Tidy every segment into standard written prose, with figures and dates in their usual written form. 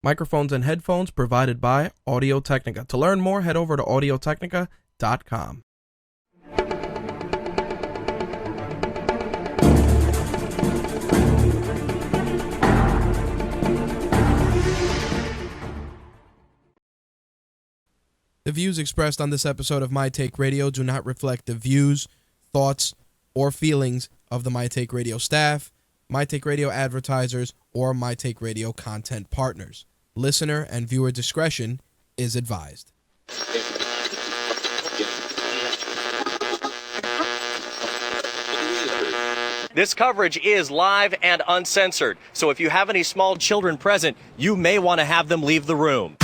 Microphones and headphones provided by Audio-Technica. To learn more, head over to audiotechnica.com. The views expressed on this episode of My Take Radio do not reflect the views, thoughts, or feelings of the My Take Radio staff, My Take Radio advertisers, or My Take Radio content partners. Listener and viewer discretion is advised. This coverage is live and uncensored, so if you have any small children present, you may want to have them leave the room.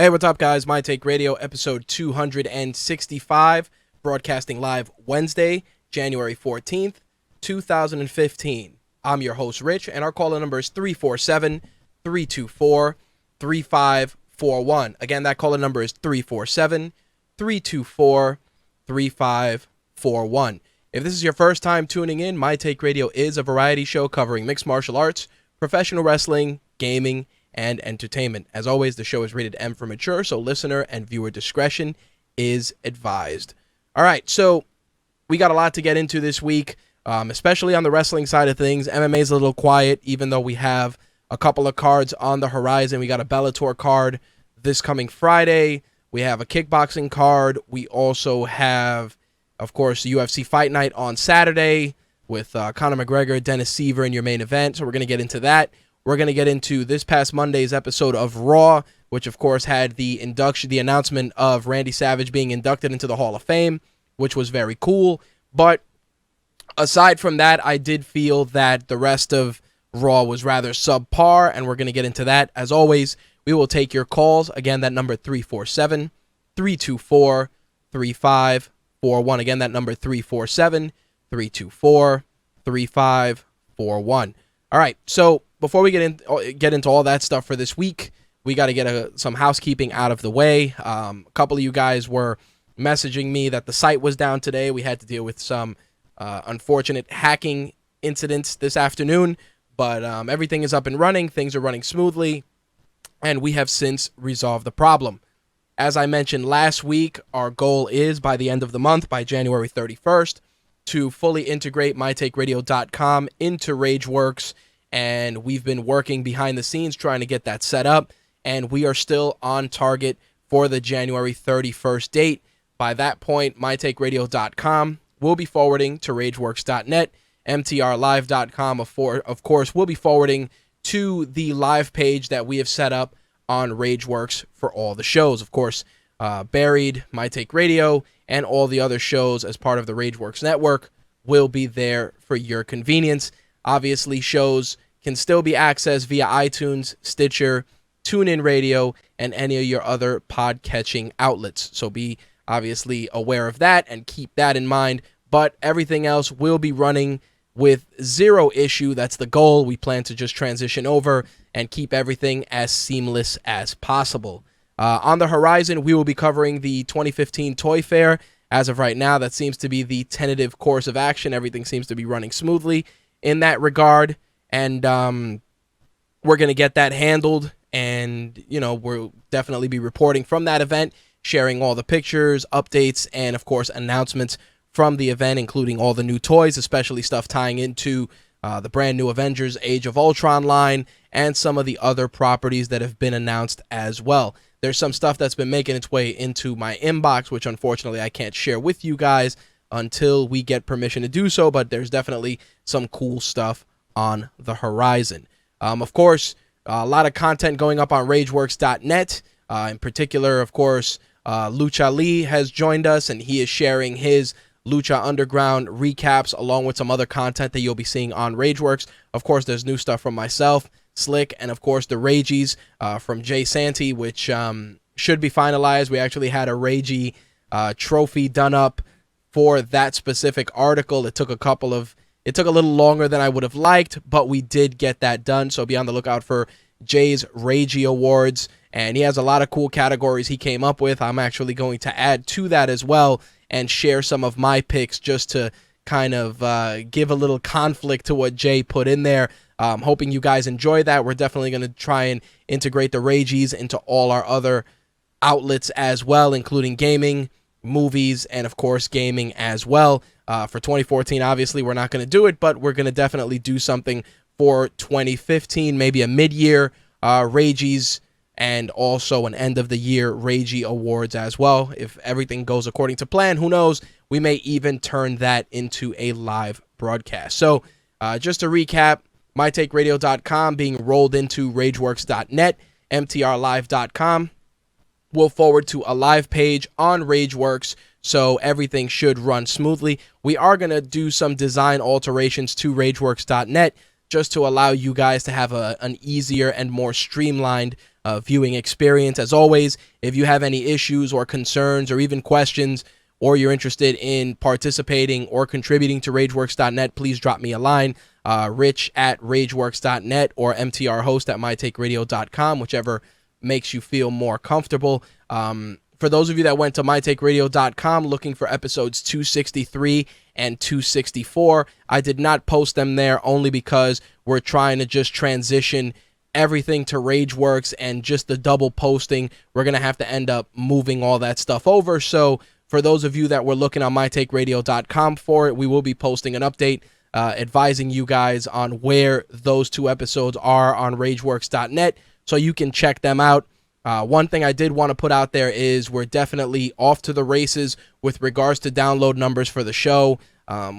Hey, what's up, guys? My Take Radio, episode 265, broadcasting live Wednesday, January 14th, 2015. I'm your host, Rich, and our caller number is 347-324-3541. Again, that caller number is 347-324-3541. If this is your first time tuning in, My Take Radio is a variety show covering mixed martial arts, professional wrestling, gaming, and entertainment. As always, the show is rated M for mature, so listener and viewer discretion is advised. All right, so we got a lot to get into this week, especially on the wrestling side of things. MMA is a little quiet, even though we have a couple of cards on the horizon. We got a Bellator card this coming Friday. We have a kickboxing card. We also have, of course, the UFC Fight Night on Saturday with Conor McGregor, Dennis Seaver in your main event, so we're going to get into that. We're going to get into this past Monday's episode of Raw, which of course had the announcement of Randy Savage being inducted into the Hall of Fame, which was very cool. But aside from that, I did feel that the rest of Raw was rather subpar, and we're going to get into that. As always, we will take your calls. Again, that number 347-324-3541. Again, that number 347-324-3541. All right, so before we get into all that stuff for this week, we got to get some housekeeping out of the way. A couple of you guys were messaging me that the site was down today. We had to deal with some unfortunate hacking incidents this afternoon, but everything is up and running. Things are running smoothly, and we have since resolved the problem. As I mentioned last week, our goal is by the end of the month, by January 31st, to fully integrate mytakeradio.com into RageWorks, and we've been working behind the scenes trying to get that set up, and we are still on target for the January 31st date. By that point, mytakeradio.com will be forwarding to rageworks.net. mtrlive.com, of course, will be forwarding to the live page that we have set up on RageWorks for all the shows. Of course, Buried, My Take Radio, and all the other shows as part of the RageWorks network will be there for your convenience. Obviously, shows can still be accessed via iTunes, Stitcher, TuneIn Radio, and any of your other pod-catching outlets. So be obviously aware of that and keep that in mind. But everything else will be running with zero issue. That's the goal. We plan to just transition over and keep everything as seamless as possible. On the horizon, we will be covering the 2015 Toy Fair. As of right now, that seems to be the tentative course of action. Everything seems to be running smoothly in that regard, and we're going to get that handled, and, you know, we'll definitely be reporting from that event, sharing all the pictures, updates, and, of course, announcements from the event, including all the new toys, especially stuff tying into the brand new Avengers Age of Ultron line, and some of the other properties that have been announced as well. There's some stuff that's been making its way into my inbox, which unfortunately I can't share with you guys until we get permission to do so, but there's definitely some cool stuff on the horizon. Of course, a lot of content going up on RageWorks.net. In particular, of course, Lucha Lee has joined us, and he is sharing his Lucha Underground recaps along with some other content that you'll be seeing on RageWorks. Of course, there's new stuff from myself, Slick, and of course the Ragies from Jay Santee, which should be finalized. We actually had a Ragie trophy done up for that specific article. It took a little longer than I would have liked, but we did get that done. So be on the lookout for Jay's Ragie Awards, and he has a lot of cool categories he came up with. I'm actually going to add to that as well and share some of my picks just to kind of give a little conflict to what Jay put in there. Hoping you guys enjoy that. We're definitely going to try and integrate the Ragies into all our other outlets as well, including gaming, movies, and of course gaming as well. For 2014, obviously, we're not going to do it, but we're going to definitely do something for 2015, maybe a mid-year Ragies, and also an end-of-the-year Ragie Awards as well. If everything goes according to plan, who knows? We may even turn that into a live broadcast. So just to recap, mytakeradio.com being rolled into rageworks.net, mtrlive.com will forward to a live page on RageWorks, so everything should run smoothly. We are going to do some design alterations to rageworks.net just to allow you guys to have an easier and more streamlined viewing experience. As always, if you have any issues or concerns or even questions, or you're interested in participating or contributing to rageworks.net, please drop me a line, rich@rageworks.net or mtrhost@mytakeradio.com, whichever makes you feel more comfortable. For those of you that went to mytakeradio.com looking for episodes 263 and 264, I did not post them there only because we're trying to just transition everything to RageWorks, and just the double posting, we're going to have to end up moving all that stuff over. So for those of you that were looking on mytakeradio.com for it, we will be posting an update advising you guys on where those two episodes are on rageworks.net so you can check them out. One thing I did want to put out there is we're definitely off to the races with regards to download numbers for the show.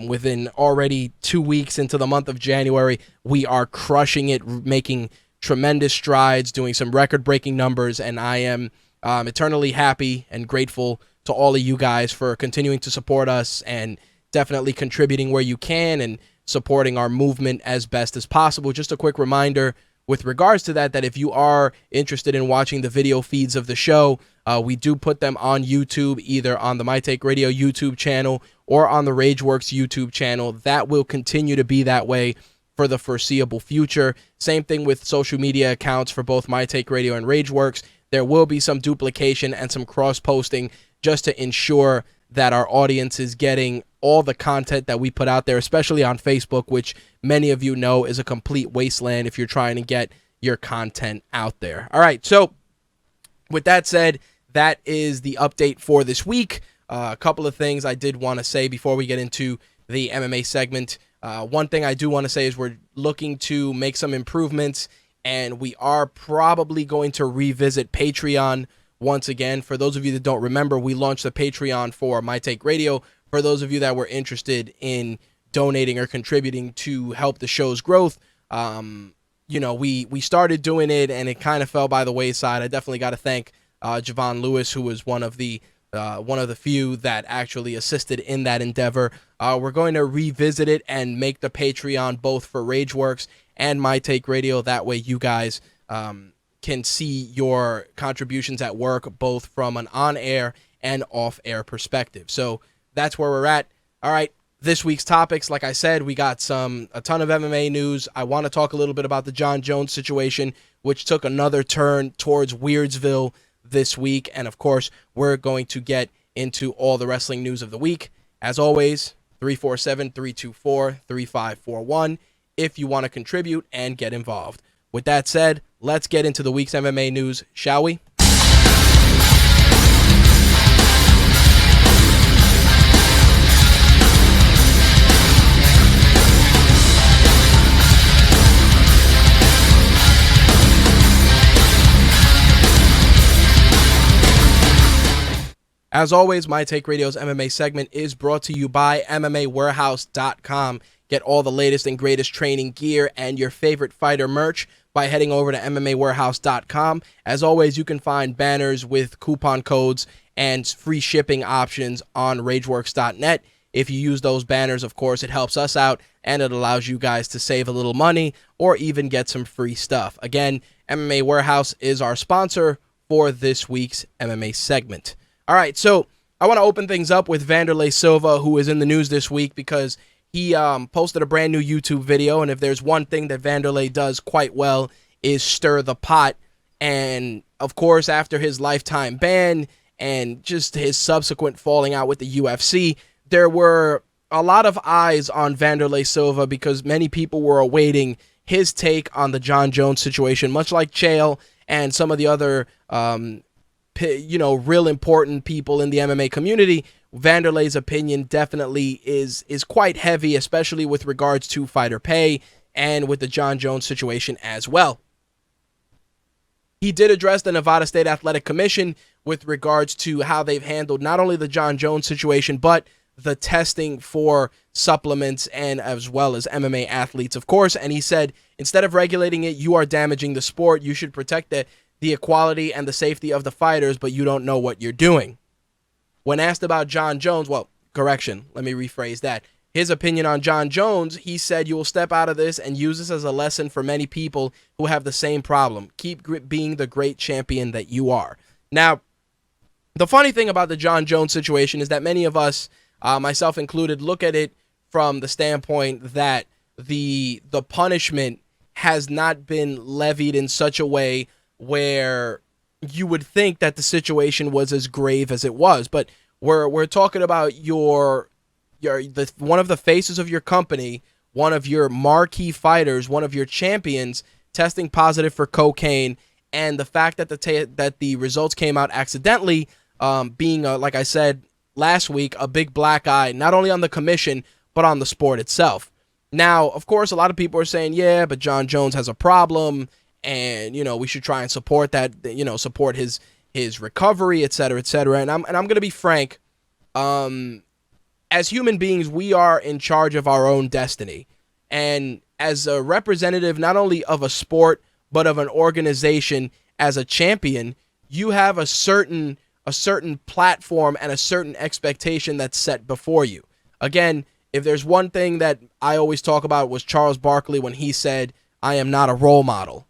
Within already 2 weeks into the month of January, we are crushing it, making tremendous strides, doing some record-breaking numbers, and I am eternally happy and grateful to all of you guys for continuing to support us and definitely contributing where you can and supporting our movement as best as possible. Just a quick reminder with regards to that if you are interested in watching the video feeds of the show, we do put them on YouTube, either on the My Take Radio YouTube channel or on the RageWorks YouTube channel. That will continue to be that way for the foreseeable future. Same thing with social media accounts for both My Take Radio and RageWorks. There will be some duplication and some cross-posting just to ensure that our audience is getting all the content that we put out there, especially on Facebook, which many of you know is a complete wasteland if you're trying to get your content out there. All right, so with that said, that is the update for this week. A couple of things I did want to say before we get into the MMA segment. One thing I do want to say is we're looking to make some improvements, and we are probably going to revisit Patreon once again. For those of you that don't remember, we launched the Patreon for My Take Radio. For those of you that were interested in donating or contributing to help the show's growth, we started doing it and it kind of fell by the wayside. I definitely got to thank Javon Lewis, who was one of the few that actually assisted in that endeavor. We're going to revisit it and make the Patreon both for RageWorks and My Take Radio. That way you guys can see your contributions at work, both from an on-air and off-air perspective. So that's where we're at. All right, this week's topics, like I said, we got a ton of MMA news. I want to talk a little bit about the Jon Jones situation, which took another turn towards Weirdsville this week. And of course, we're going to get into all the wrestling news of the week. As always, 347-324-3541 if you want to contribute and get involved. With that said, let's get into the week's MMA news, shall we? As always, My Take Radio's MMA segment is brought to you by MMAWarehouse.com. Get all the latest and greatest training gear and your favorite fighter merch by heading over to MMAWarehouse.com. As always, you can find banners with coupon codes and free shipping options on RageWorks.net. If you use those banners, of course, it helps us out and it allows you guys to save a little money or even get some free stuff. Again, MMA Warehouse is our sponsor for this week's MMA segment. All right, so I want to open things up with Wanderlei Silva, who is in the news this week because he posted a brand new YouTube video, and if there's one thing that Wanderlei does quite well is stir the pot. And, of course, after his lifetime ban and just his subsequent falling out with the UFC, there were a lot of eyes on Wanderlei Silva because many people were awaiting his take on the Jon Jones situation, much like Chael and some of the other real important people in the MMA community. Wanderlei's opinion definitely is quite heavy, especially with regards to fighter pay and with the Jon Jones situation as well. He did address the Nevada State Athletic Commission with regards to how they've handled not only the Jon Jones situation, but the testing for supplements and as well as MMA athletes, of course. And he said, instead of regulating it, you are damaging the sport. You should protect the equality and the safety of the fighters, but you don't know what you're doing. When asked about Jon Jones, let me rephrase that. His opinion on Jon Jones, he said, you will step out of this and use this as a lesson for many people who have the same problem. Keep being the great champion that you are. Now, the funny thing about the Jon Jones situation is that many of us, myself included, look at it from the standpoint that the punishment has not been levied in such a way where you would think that the situation was as grave as it was. But we're talking about one of the faces of your company, one of your marquee fighters, one of your champions testing positive for cocaine, and the fact that the results came out accidentally, being like I said last week, a big black eye not only on the commission but on the sport itself. Now, of course, a lot of people are saying, yeah, but Jon Jones has a problem, and we should try and support that, support his recovery, et cetera, et cetera. And I'm going to be frank. As human beings, we are in charge of our own destiny. And as a representative, not only of a sport, but of an organization, as a champion, you have a certain platform and a certain expectation that's set before you. Again, if there's one thing that I always talk about was Charles Barkley when he said, I am not a role model.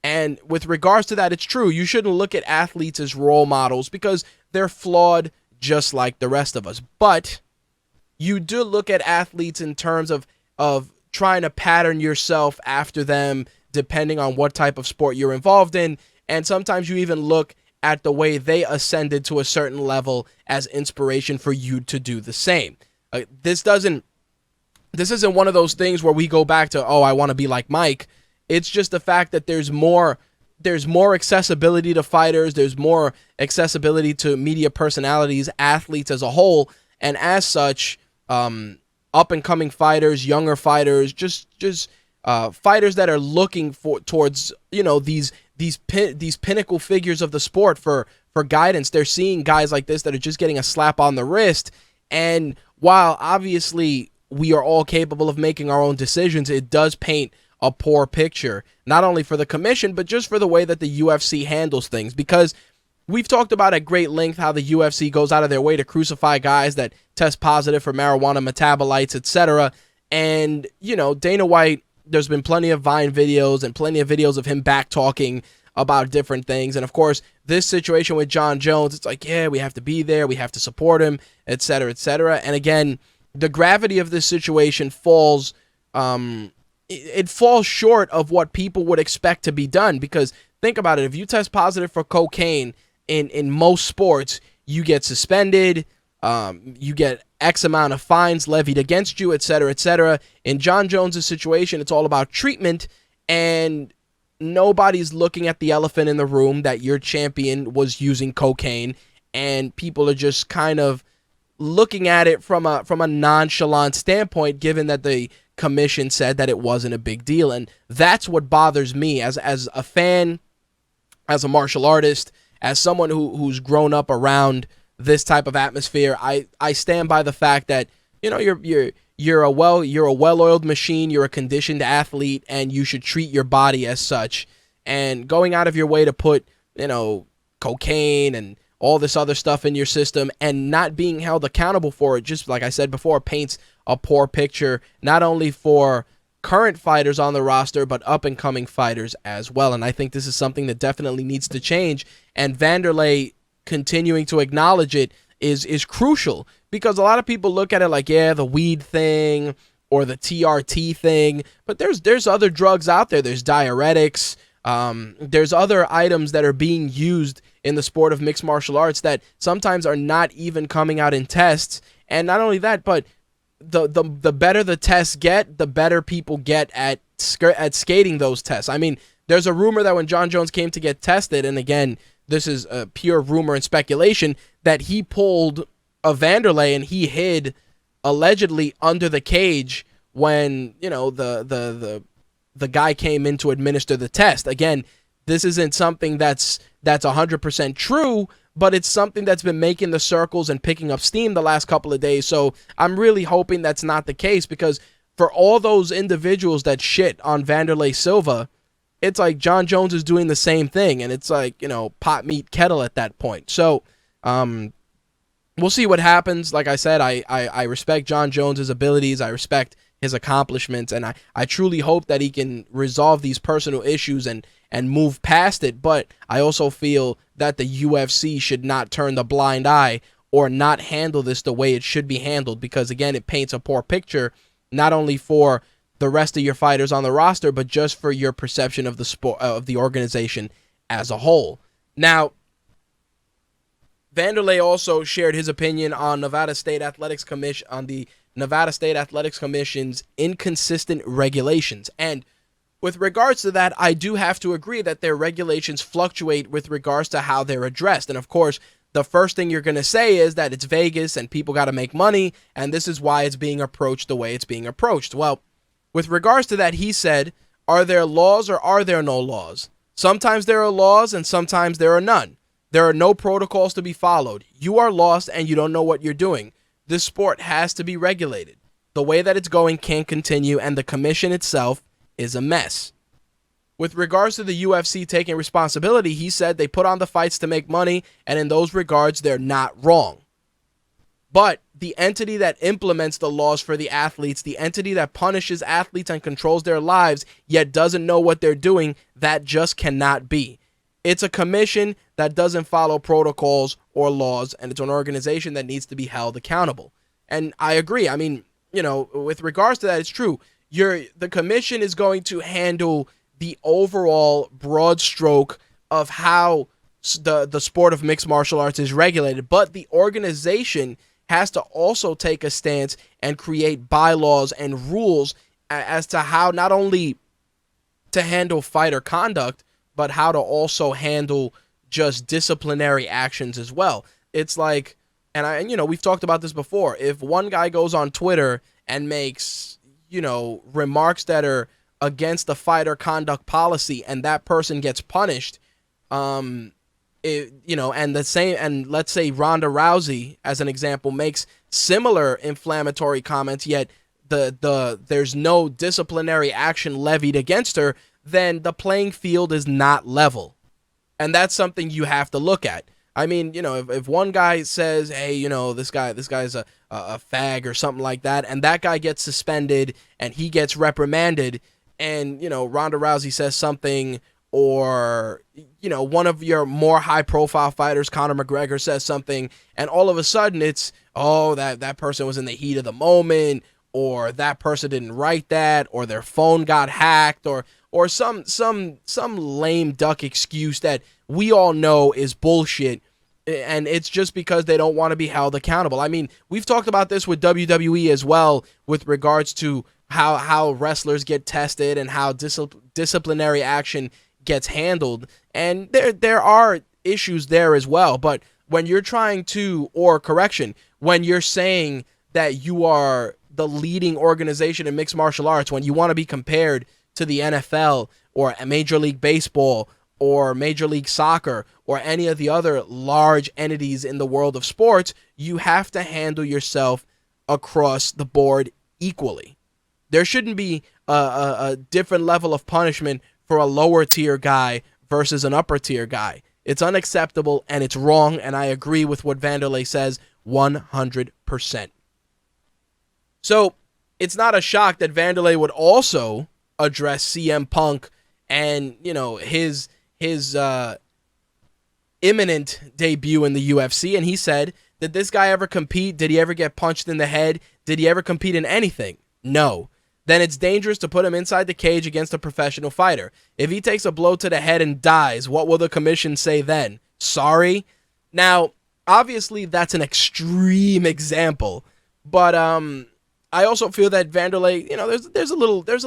And with regards to that, it's true. You shouldn't look at athletes as role models because they're flawed just like the rest of us. But you do look at athletes in terms of trying to pattern yourself after them depending on what type of sport you're involved in. And sometimes you even look at the way they ascended to a certain level as inspiration for you to do the same. This isn't one of those things where we go back to, I want to be like Mike. It's just the fact that there's more accessibility to fighters, there's more accessibility to media personalities, athletes as a whole, and as such, up and coming fighters, younger fighters, just fighters that are looking towards these pinnacle figures of the sport for guidance. They're seeing guys like this that are just getting a slap on the wrist, and while obviously we are all capable of making our own decisions, it does paint a poor picture, not only for the commission, but just for the way that the UFC handles things. Because we've talked about at great length how the UFC goes out of their way to crucify guys that test positive for marijuana metabolites, etc. And, Dana White, there's been plenty of Vine videos and plenty of videos of him back-talking about different things. And, of course, this situation with Jon Jones, it's like, yeah, we have to be there, we have to support him, etc., etc. And, again, the gravity of this situation falls short of what people would expect to be done. Because think about it, if you test positive for cocaine in most sports, you get suspended, you get X amount of fines levied against you, etc., etc. In Jon Jones' situation, it's all about treatment, and nobody's looking at the elephant in the room that your champion was using cocaine, and people are just kind of looking at it from a nonchalant standpoint, given that the commission said that it wasn't a big deal. And that's what bothers me as a fan, as a martial artist, as someone who's grown up around this type of atmosphere. I stand by the fact that, you know, you're a well-oiled machine, you're a conditioned athlete, and you should treat your body as such. And going out of your way to put, you know, cocaine and all this other stuff in your system and not being held accountable for it, just like I said before, paints a poor picture, not only for current fighters on the roster, but up-and-coming fighters as well. And I think this is something that definitely needs to change. And Wanderlei continuing to acknowledge it is crucial, because a lot of people look at it like, yeah, the weed thing or the TRT thing, but there's other drugs out there. There's diuretics. There's other items that are being used in the sport of mixed martial arts that sometimes are not even coming out in tests. And not only that, but the better the tests get, the better people get at skating those tests. I mean, there's a rumor that when Jon Jones came to get tested, and again, this is a pure rumor and speculation, that he pulled a Wanderlei and he hid allegedly under the cage when, you know, the guy came in to administer the test. Again, this isn't something that's 100% true, but it's something that's been making the circles and picking up steam the last couple of days. So I'm really hoping that's not the case, because for all those individuals that shit on Wanderlei Silva, it's like Jon Jones is doing the same thing, and it's like, you know, pot, meat, kettle at that point. So we'll see what happens. Like I said, I respect Jon Jones' abilities. I respect his accomplishments, and I truly hope that he can resolve these personal issues and move past it. But I also feel that the UFC should not turn the blind eye or not handle this the way it should be handled, because again, it paints a poor picture, not only for the rest of your fighters on the roster, but just for your perception of the sport, of the organization as a whole. Now, Wanderlei also shared his opinion on the Nevada State Athletics Commission's inconsistent regulations. And with regards to that, I do have to agree that their regulations fluctuate with regards to how they're addressed. And of course, the first thing you're going to say is that it's Vegas and people got to make money, and this is why it's being approached the way it's being approached. Well, with regards to that, he said, are there laws or are there no laws? Sometimes there are laws and sometimes there are none. There are no protocols to be followed. You are lost and you don't know what you're doing. This sport has to be regulated. The way that it's going can't continue, and the commission itself is a mess. With regards to the UFC taking responsibility, he said they put on the fights to make money, and in those regards, they're not wrong. But the entity that implements the laws for the athletes, the entity that punishes athletes and controls their lives, yet doesn't know what they're doing, that just cannot be. It's a commission that doesn't follow protocols or laws, and it's an organization that needs to be held accountable. And I agree. I mean, you know, with regards to that, it's true. The commission is going to handle the overall broad stroke of how the sport of mixed martial arts is regulated, but the organization has to also take a stance and create bylaws and rules as to how not only to handle fighter conduct, but how to also handle just disciplinary actions as well. It's like, and you know, we've talked about this before. If one guy goes on Twitter and makes, you know, remarks that are against the fighter conduct policy, and that person gets punished, you know, and let's say Ronda Rousey, as an example, makes similar inflammatory comments, yet there's no disciplinary action levied against her, then the playing field is not level. And that's something you have to look at. I mean, you know, if one guy says, hey, you know, this guy's a fag or something like that, and that guy gets suspended and he gets reprimanded, and, you know, Ronda Rousey says something, or, you know, one of your more high-profile fighters, Conor McGregor, says something, and all of a sudden it's, oh, that person was in the heat of the moment, or that person didn't write that, or their phone got hacked, or some lame duck excuse that we all know is bullshit, and it's just because they don't want to be held accountable. I mean, we've talked about this with WWE as well, with regards to how wrestlers get tested and how disciplinary action gets handled, and there are issues there as well. But when you're trying to, or correction, when you're saying that you are the leading organization in mixed martial arts, when you want to be compared to the NFL or Major League Baseball or Major League Soccer or any of the other large entities in the world of sports, you have to handle yourself across the board equally. There shouldn't be a different level of punishment for a lower tier guy versus an upper tier guy. It's unacceptable and it's wrong, and I agree with what Wanderlei says 100%. So it's not a shock that Wanderlei would also address CM Punk and, his imminent debut in the UFC, and he said, did this guy ever compete? Did he ever get punched in the head? Did he ever compete in anything? No. Then it's dangerous to put him inside the cage against a professional fighter. If he takes a blow to the head and dies, what will the commission say then? Sorry? Now, obviously that's an extreme example, but I also feel that Wanderlei, there's a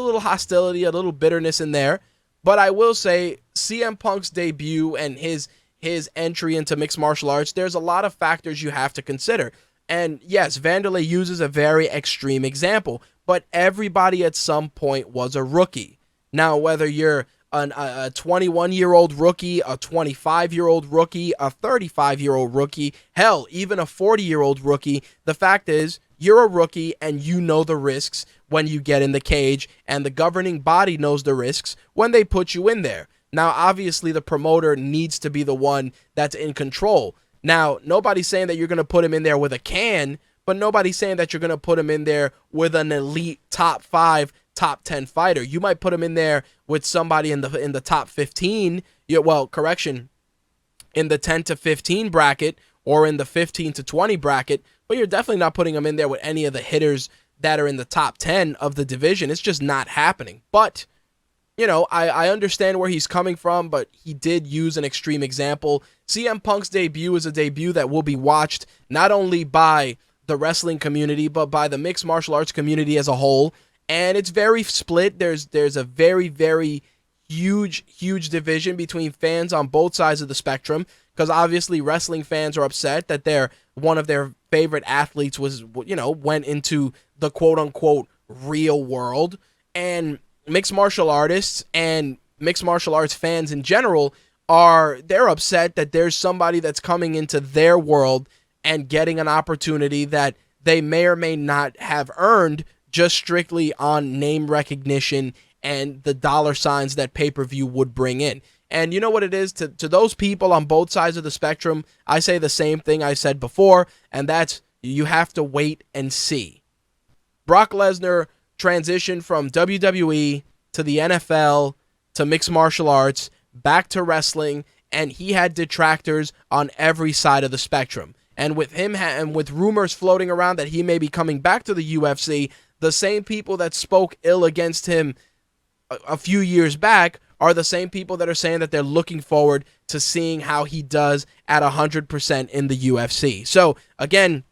little hostility, a little bitterness in there, but I will say CM Punk's debut and his entry into mixed martial arts, there's a lot of factors you have to consider. And yes, Wanderlei uses a very extreme example, but everybody at some point was a rookie. Now, whether you're a 21-year-old rookie, a 25-year-old rookie, a 35-year-old rookie, hell, even a 40-year-old rookie, the fact is you're a rookie and you know the risks when you get in the cage, and the governing body knows the risks when they put you in there. Now, obviously, the promoter needs to be the one that's in control. Now, nobody's saying that you're going to put him in there with a can, but nobody's saying that you're going to put him in there with an elite top 5, top 10 fighter. You might put him in there with somebody in the top 15, in the 10 to 15 bracket or in the 15 to 20 bracket, but you're definitely not putting him in there with any of the hitters that are in the top 10 of the division. It's just not happening. But I understand where he's coming from, but he did use an extreme example. CM Punk's debut is a debut that will be watched not only by the wrestling community, but by the mixed martial arts community as a whole. And it's very split. There's a very, very huge division between fans on both sides of the spectrum, because obviously wrestling fans are upset that one of their favorite athletes went into the quote-unquote real world. And mixed martial artists and mixed martial arts fans in general they're upset that there's somebody that's coming into their world and getting an opportunity that they may or may not have earned just strictly on name recognition and the dollar signs that pay-per-view would bring in. And you know what it is? To those people on both sides of the spectrum, I say the same thing I said before, and that's you have to wait and see. Brock Lesnar transitioned from WWE to the NFL to mixed martial arts, back to wrestling, and he had detractors on every side of the spectrum. And with him and with rumors floating around that he may be coming back to the UFC, the same people that spoke ill against him a few years back are the same people that are saying that they're looking forward to seeing how he does at 100% in the UFC. So again,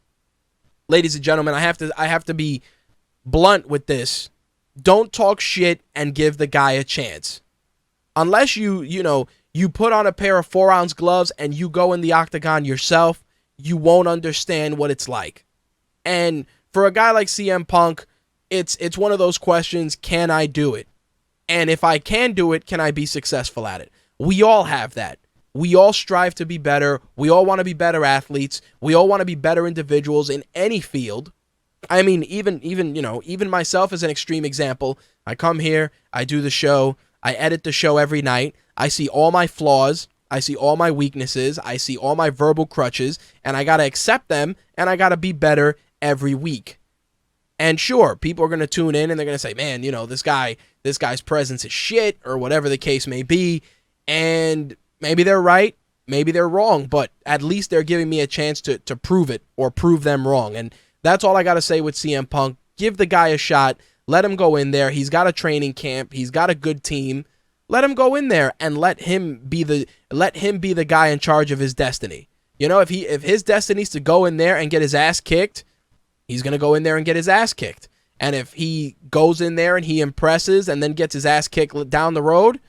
ladies and gentlemen, I have to be blunt with this. Don't talk shit and give the guy a chance. Unless you put on a pair of 4-ounce gloves and you go in the octagon yourself, you won't understand what it's like. And for a guy like CM Punk, it's one of those questions, can I do it? And if I can do it, can I be successful at it? We all have that. We all strive to be better. We all want to be better athletes. We all want to be better individuals in any field. I mean, even myself as an extreme example. I come here, I do the show, I edit the show every night. I see all my flaws, I see all my weaknesses, I see all my verbal crutches, and I got to accept them, and I got to be better every week. And sure, people are going to tune in and they're going to say, man, this guy's presence is shit, or whatever the case may be. And maybe they're right, maybe they're wrong, but at least they're giving me a chance to prove it or prove them wrong. And that's all I got to say with CM Punk. Give the guy a shot. Let him go in there. He's got a training camp. He's got a good team. Let him go in there and let him be the guy in charge of his destiny. If his destiny is to go in there and get his ass kicked, he's going to go in there and get his ass kicked. And if he goes in there and he impresses and then gets his ass kicked down the road,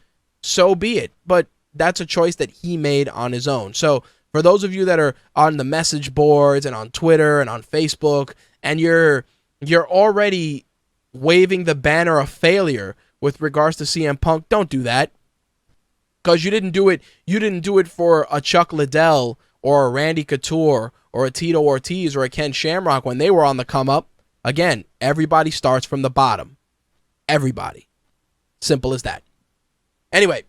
so be it. But that's a choice that he made on his own. So for those of you that are on the message boards and on Twitter and on Facebook, and you're already waving the banner of failure with regards to CM Punk, don't do that. because you didn't do it for a Chuck Liddell or a Randy Couture or a Tito Ortiz or a Ken Shamrock when they were on the come up. Again, everybody starts from the bottom. Everybody. Simple as that. Anyway,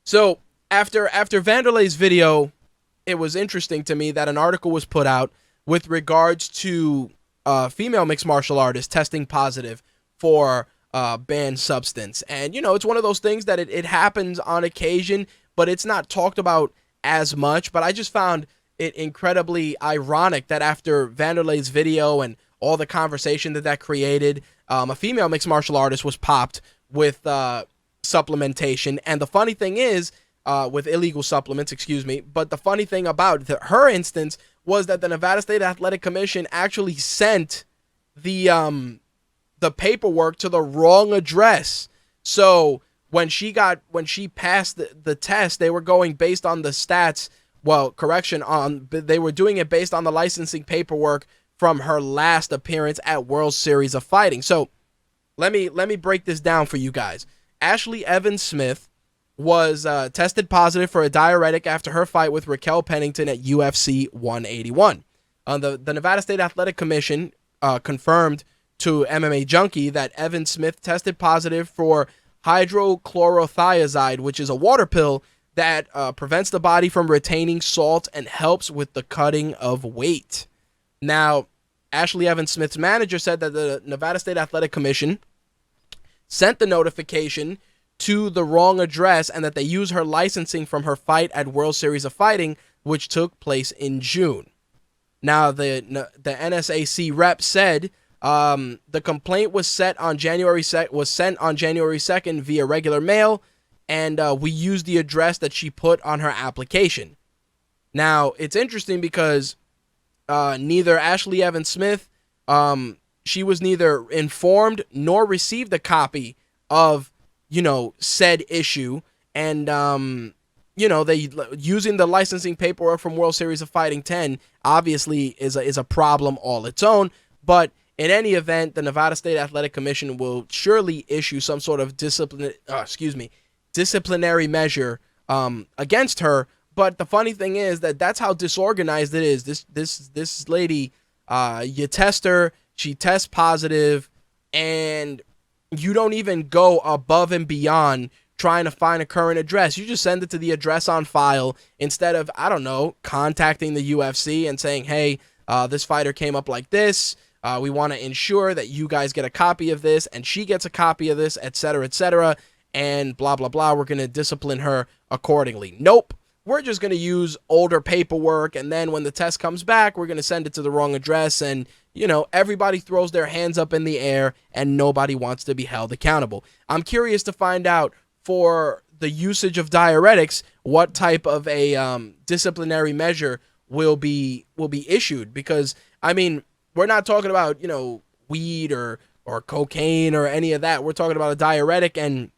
so after Wanderlei's video, it was interesting to me that an article was put out with regards to female mixed martial artists testing positive for banned substance. And, it's one of those things that it happens on occasion, but it's not talked about as much. But I just found it incredibly ironic that after Wanderlei's video and all the conversation that created, a female mixed martial artist was popped with supplementation. And the funny thing is, with illegal supplements, excuse me. But the funny thing about her instance was that the Nevada State Athletic Commission actually sent the paperwork to the wrong address. So when she passed the test, they were going based on the stats. Well, correction, they were doing it based on the licensing paperwork from her last appearance at World Series of Fighting. So let me break this down for you guys. Ashlee Evans-Smith was tested positive for a diuretic after her fight with Raquel Pennington at UFC 181. The Nevada State Athletic Commission confirmed to MMA Junkie that Evans-Smith tested positive for hydrochlorothiazide, which is a water pill that prevents the body from retaining salt and helps with the cutting of weight. Now, Ashlee Evans-Smith's manager said that the Nevada State Athletic Commission sent the notification to the wrong address and that they use her licensing from her fight at World Series of Fighting, which took place in June. Now, the NSAC rep said the complaint was sent on January 2nd via regular mail, and we used the address that she put on her application. Now, it's interesting because neither Ashlee Evans-Smith, she was neither informed nor received a copy of said issue, and they using the licensing paperwork from World Series of Fighting 10 obviously is a problem all its own. But in any event, the Nevada State Athletic Commission will surely issue some sort of disciplinary measure against her. But the funny thing is that's how disorganized it is. This lady, you test her, she tests positive, and you don't even go above and beyond trying to find a current address. You just send it to the address on file instead of, contacting the UFC and saying, hey, this fighter came up like this. We want to ensure that you guys get a copy of this and she gets a copy of this, etc., and blah, blah, blah. We're going to discipline her accordingly. Nope. We're just going to use older paperwork, and then when the test comes back, we're going to send it to the wrong address, and, everybody throws their hands up in the air, and nobody wants to be held accountable. I'm curious to find out, for the usage of diuretics, what type of a disciplinary measure will be issued, because, we're not talking about, weed or cocaine or any of that. We're talking about a diuretic, and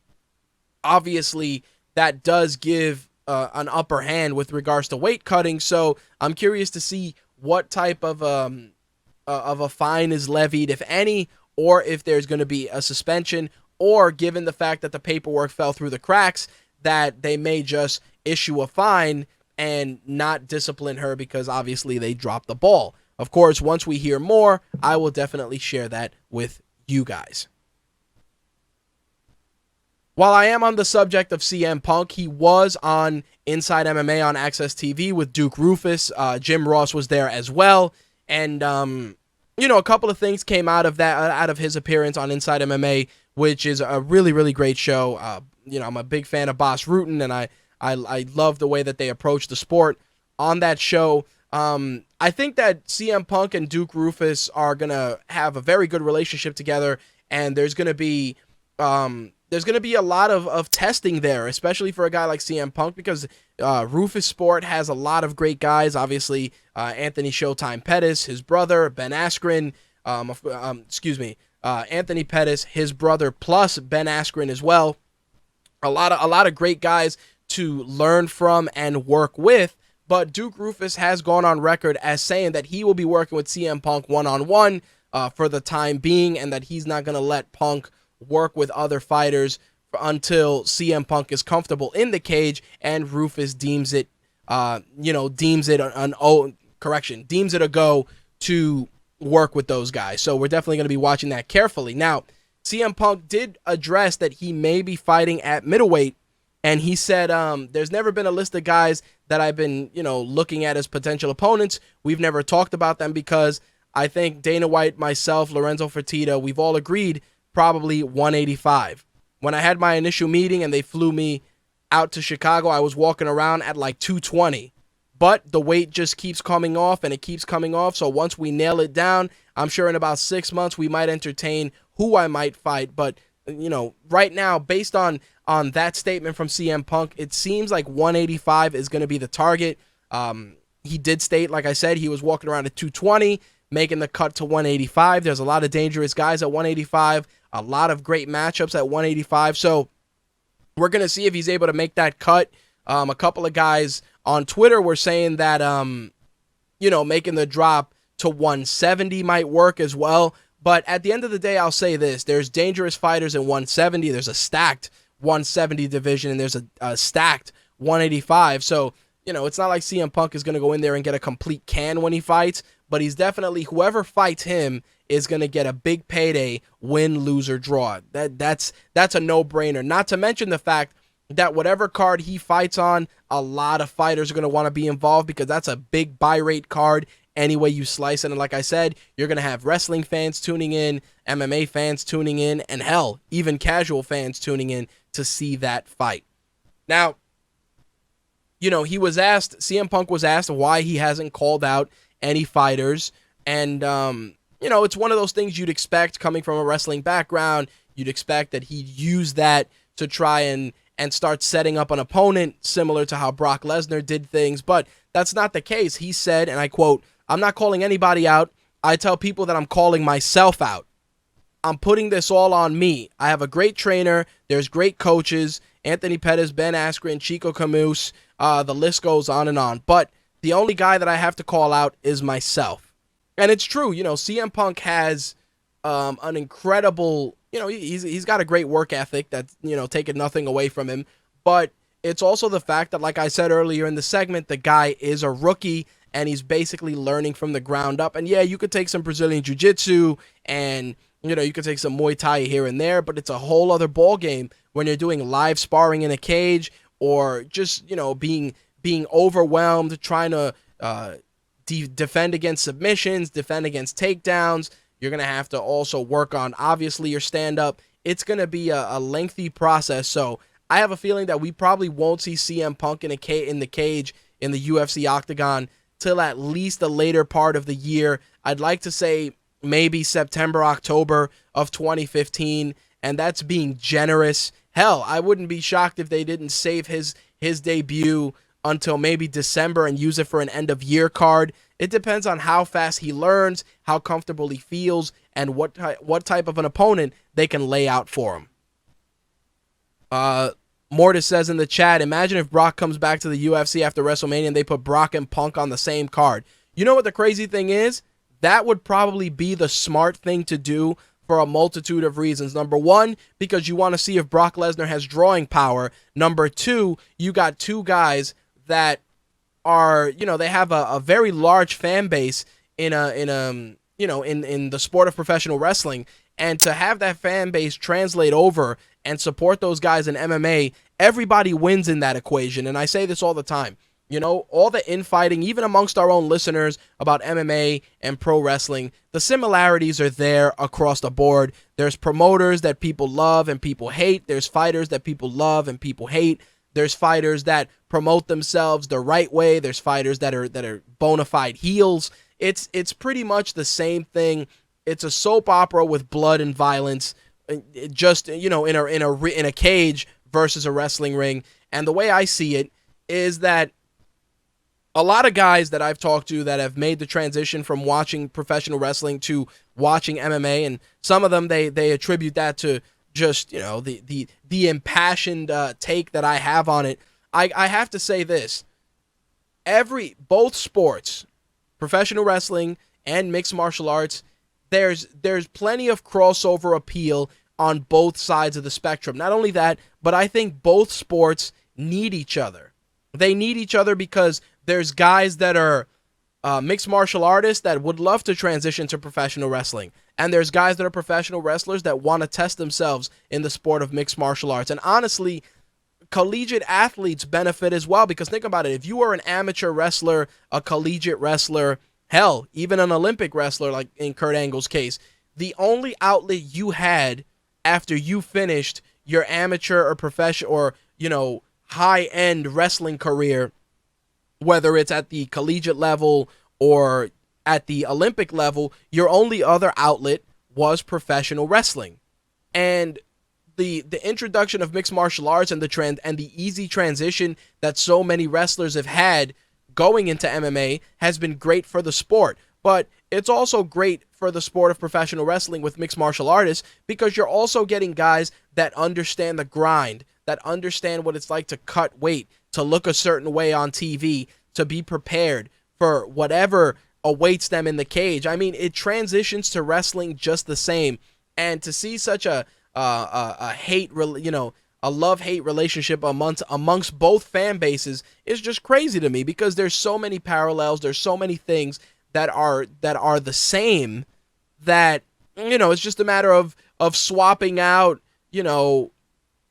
obviously that does give an upper hand with regards to weight cutting. So I'm curious to see what type of a fine is levied, if any, or if there's going to be a suspension, or given the fact that the paperwork fell through the cracks, that they may just issue a fine and not discipline her because obviously they dropped the ball. Of course, once we hear more, I will definitely share that with you guys. While I am on the subject of CM Punk, he was on Inside MMA on Access TV with Duke Rufus. Jim Ross was there as well. And, a couple of things came out of his appearance on Inside MMA, which is a really, really great show. I'm a big fan of Boss Rutan, and I love the way that they approach the sport on that show. I think that CM Punk and Duke Rufus are going to have a very good relationship together, and there's going to be a lot of testing there, especially for a guy like CM Punk, because Rufus Sport has a lot of great guys. Obviously, Anthony Showtime Pettis, his brother, Ben Askren, Anthony Pettis, his brother, plus Ben Askren as well. A lot of great guys to learn from and work with. But Duke Rufus has gone on record as saying that he will be working with CM Punk one-on-one for the time being, and that he's not going to let Punk work with other fighters until CM Punk is comfortable in the cage and Rufus deems it deems it a go to work with those guys. So we're definitely going to be watching that carefully. Now, CM Punk did address that he may be fighting at middleweight, and he said, there's never been a list of guys that I've been, looking at as potential opponents. We've never talked about them because I think Dana White, myself, Lorenzo Fertitta, we've all agreed probably 185. When I had my initial meeting and they flew me out to Chicago, I was walking around at like 220. But the weight just keeps coming off, and it keeps coming off. So once we nail it down, I'm sure in about 6 months we might entertain who I might fight. But, right now, based on that statement from CM Punk, it seems like 185 is going to be the target. He did state, like I said, he was walking around at 220, making the cut to 185. There's a lot of dangerous guys at 185, a lot of great matchups at 185. So we're going to see if he's able to make that cut. A couple of guys on Twitter were saying that, making the drop to 170 might work as well. But at the end of the day, I'll say this. There's dangerous fighters in 170. There's a stacked 170 division, and there's a stacked 185. So, it's not like CM Punk is going to go in there and get a complete can when he fights. But he's definitely, whoever fights him is going to get a big payday, win, lose, or draw. That's a no-brainer. Not to mention the fact that whatever card he fights on, a lot of fighters are going to want to be involved because that's a big buy rate card any way you slice it. And like I said, you're going to have wrestling fans tuning in, MMA fans tuning in, and hell, even casual fans tuning in to see that fight. Now, CM Punk was asked why he hasn't called out any fighters. And, it's one of those things you'd expect coming from a wrestling background. You'd expect that he'd use that to try and start setting up an opponent similar to how Brock Lesnar did things. But that's not the case. He said, and I quote, "I'm not calling anybody out. I tell people that I'm calling myself out. I'm putting this all on me. I have a great trainer. There's great coaches. Anthony Pettis, Ben Askren, Chico Camus. The list goes on and on. But the only guy that I have to call out is myself." And it's true. CM Punk has an incredible, he's got a great work ethic that's, taking nothing away from him. But it's also the fact that, like I said earlier in the segment, the guy is a rookie and he's basically learning from the ground up. And yeah, you could take some Brazilian Jiu-Jitsu and, you could take some Muay Thai here and there, but it's a whole other ball game when you're doing live sparring in a cage or just, being overwhelmed, trying to defend against submissions, defend against takedowns. You're going to have to also work on, obviously, your stand-up. It's going to be a lengthy process. So I have a feeling that we probably won't see CM Punk in the cage in the UFC octagon till at least the later part of the year. I'd like to say maybe September, October of 2015, and that's being generous. Hell, I wouldn't be shocked if they didn't save his debut until maybe December and use it for an end-of-year card. It depends on how fast he learns, how comfortable he feels, and what type of an opponent they can lay out for him. Mortis says in the chat, imagine if Brock comes back to the UFC after WrestleMania and they put Brock and Punk on the same card. You know what the crazy thing is? That would probably be the smart thing to do for a multitude of reasons. Number one, because you want to see if Brock Lesnar has drawing power. Number two, you got two guys that are, they have a very large fan base in the sport of professional wrestling, and to have that fan base translate over and support those guys in MMA, everybody wins in that equation. And I say this all the time. All the infighting, even amongst our own listeners about MMA and pro wrestling, the similarities are there across the board. There's promoters that people love and people hate. There's fighters that people love and people hate. There's fighters that promote themselves the right way. There's fighters that are bona fide heels. It's pretty much the same thing. It's a soap opera with blood and violence, just in a cage versus a wrestling ring. And the way I see it is that a lot of guys that I've talked to that have made the transition from watching professional wrestling to watching MMA, and some of them they attribute that to just the impassioned take that I have on it. I have to say this: both sports, professional wrestling and mixed martial arts, there's plenty of crossover appeal on both sides of the spectrum. Not only that, but I think both sports need each other. They need each other because there's guys that are mixed martial artists that would love to transition to professional wrestling. And there's guys that are professional wrestlers that want to test themselves in the sport of mixed martial arts. And honestly, collegiate athletes benefit as well, because think about it. If you are an amateur wrestler, a collegiate wrestler, hell, even an Olympic wrestler, like in Kurt Angle's case, the only outlet you had after you finished your amateur or professional or, high-end wrestling career, whether it's at the collegiate level or at the Olympic level, your only other outlet was professional wrestling. And the introduction of mixed martial arts and the easy transition that so many wrestlers have had going into MMA has been great for the sport. But it's also great for the sport of professional wrestling with mixed martial artists, because you're also getting guys that understand the grind, that understand what it's like to cut weight, to look a certain way on TV, to be prepared for whatever awaits them in the cage. I mean, it transitions to wrestling just the same. And to see such a love-hate relationship amongst both fan bases is just crazy to me, because there's so many parallels, there's so many things that are the same, that it's just a matter of swapping out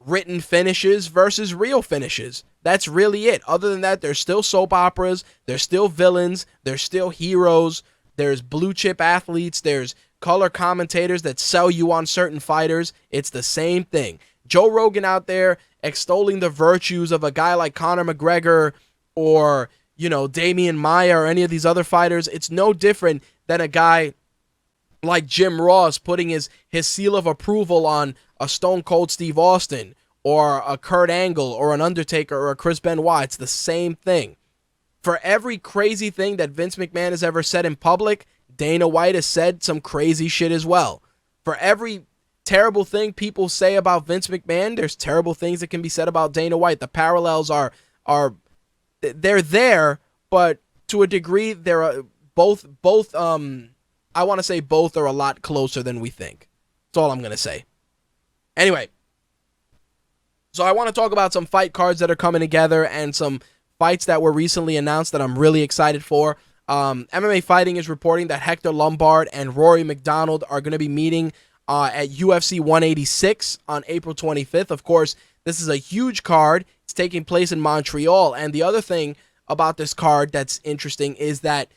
written finishes versus real finishes. That's really it. Other than that, there's still soap operas, there's still villains, there's still heroes, there's blue chip athletes, there's color commentators that sell you on certain fighters. It's the same thing. Joe Rogan out there extolling the virtues of a guy like Conor McGregor or Damian Maia or any of these other fighters. It's no different than a guy like Jim Ross putting his seal of approval on a Stone Cold Steve Austin or a Kurt Angle or an Undertaker or a Chris Benoit. It's the same thing. For every crazy thing that Vince McMahon has ever said in public, Dana White has said some crazy shit as well. For every terrible thing people say about Vince McMahon, there's terrible things that can be said about Dana White. The parallels are they're there, but to a degree, they're both I want to say both are a lot closer than we think. That's all I'm going to say. Anyway, so I want to talk about some fight cards that are coming together and some fights that were recently announced that I'm really excited for. MMA Fighting is reporting that Hector Lombard and Rory MacDonald are going to be meeting at UFC 186 on April 25th. Of course, this is a huge card. It's taking place in Montreal. And the other thing about this card that's interesting is that,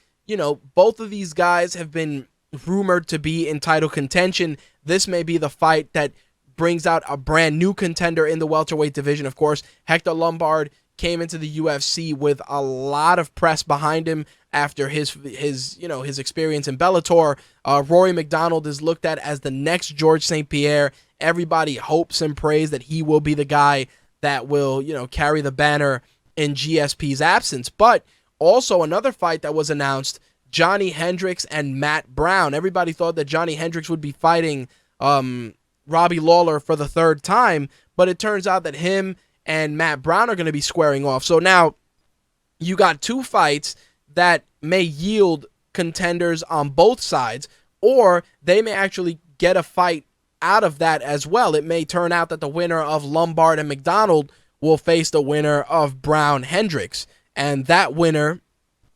both of these guys have been rumored to be in title contention. This may be the fight that brings out a brand new contender in the welterweight division. Of course, Hector Lombard came into the UFC with a lot of press behind him after his experience in Bellator. Rory MacDonald is looked at as the next George St. Pierre. Everybody hopes and prays that he will be the guy that will, carry the banner in GSP's absence. But also another fight that was announced, Johnny Hendricks and Matt Brown. Everybody thought that Johnny Hendricks would be fighting Robbie Lawler for the third time, but it turns out that him and Matt Brown are going to be squaring off. So now you got two fights that may yield contenders on both sides, or they may actually get a fight out of that as well. It may turn out that the winner of Lombard and MacDonald will face the winner of Brown Hendricks, and that winner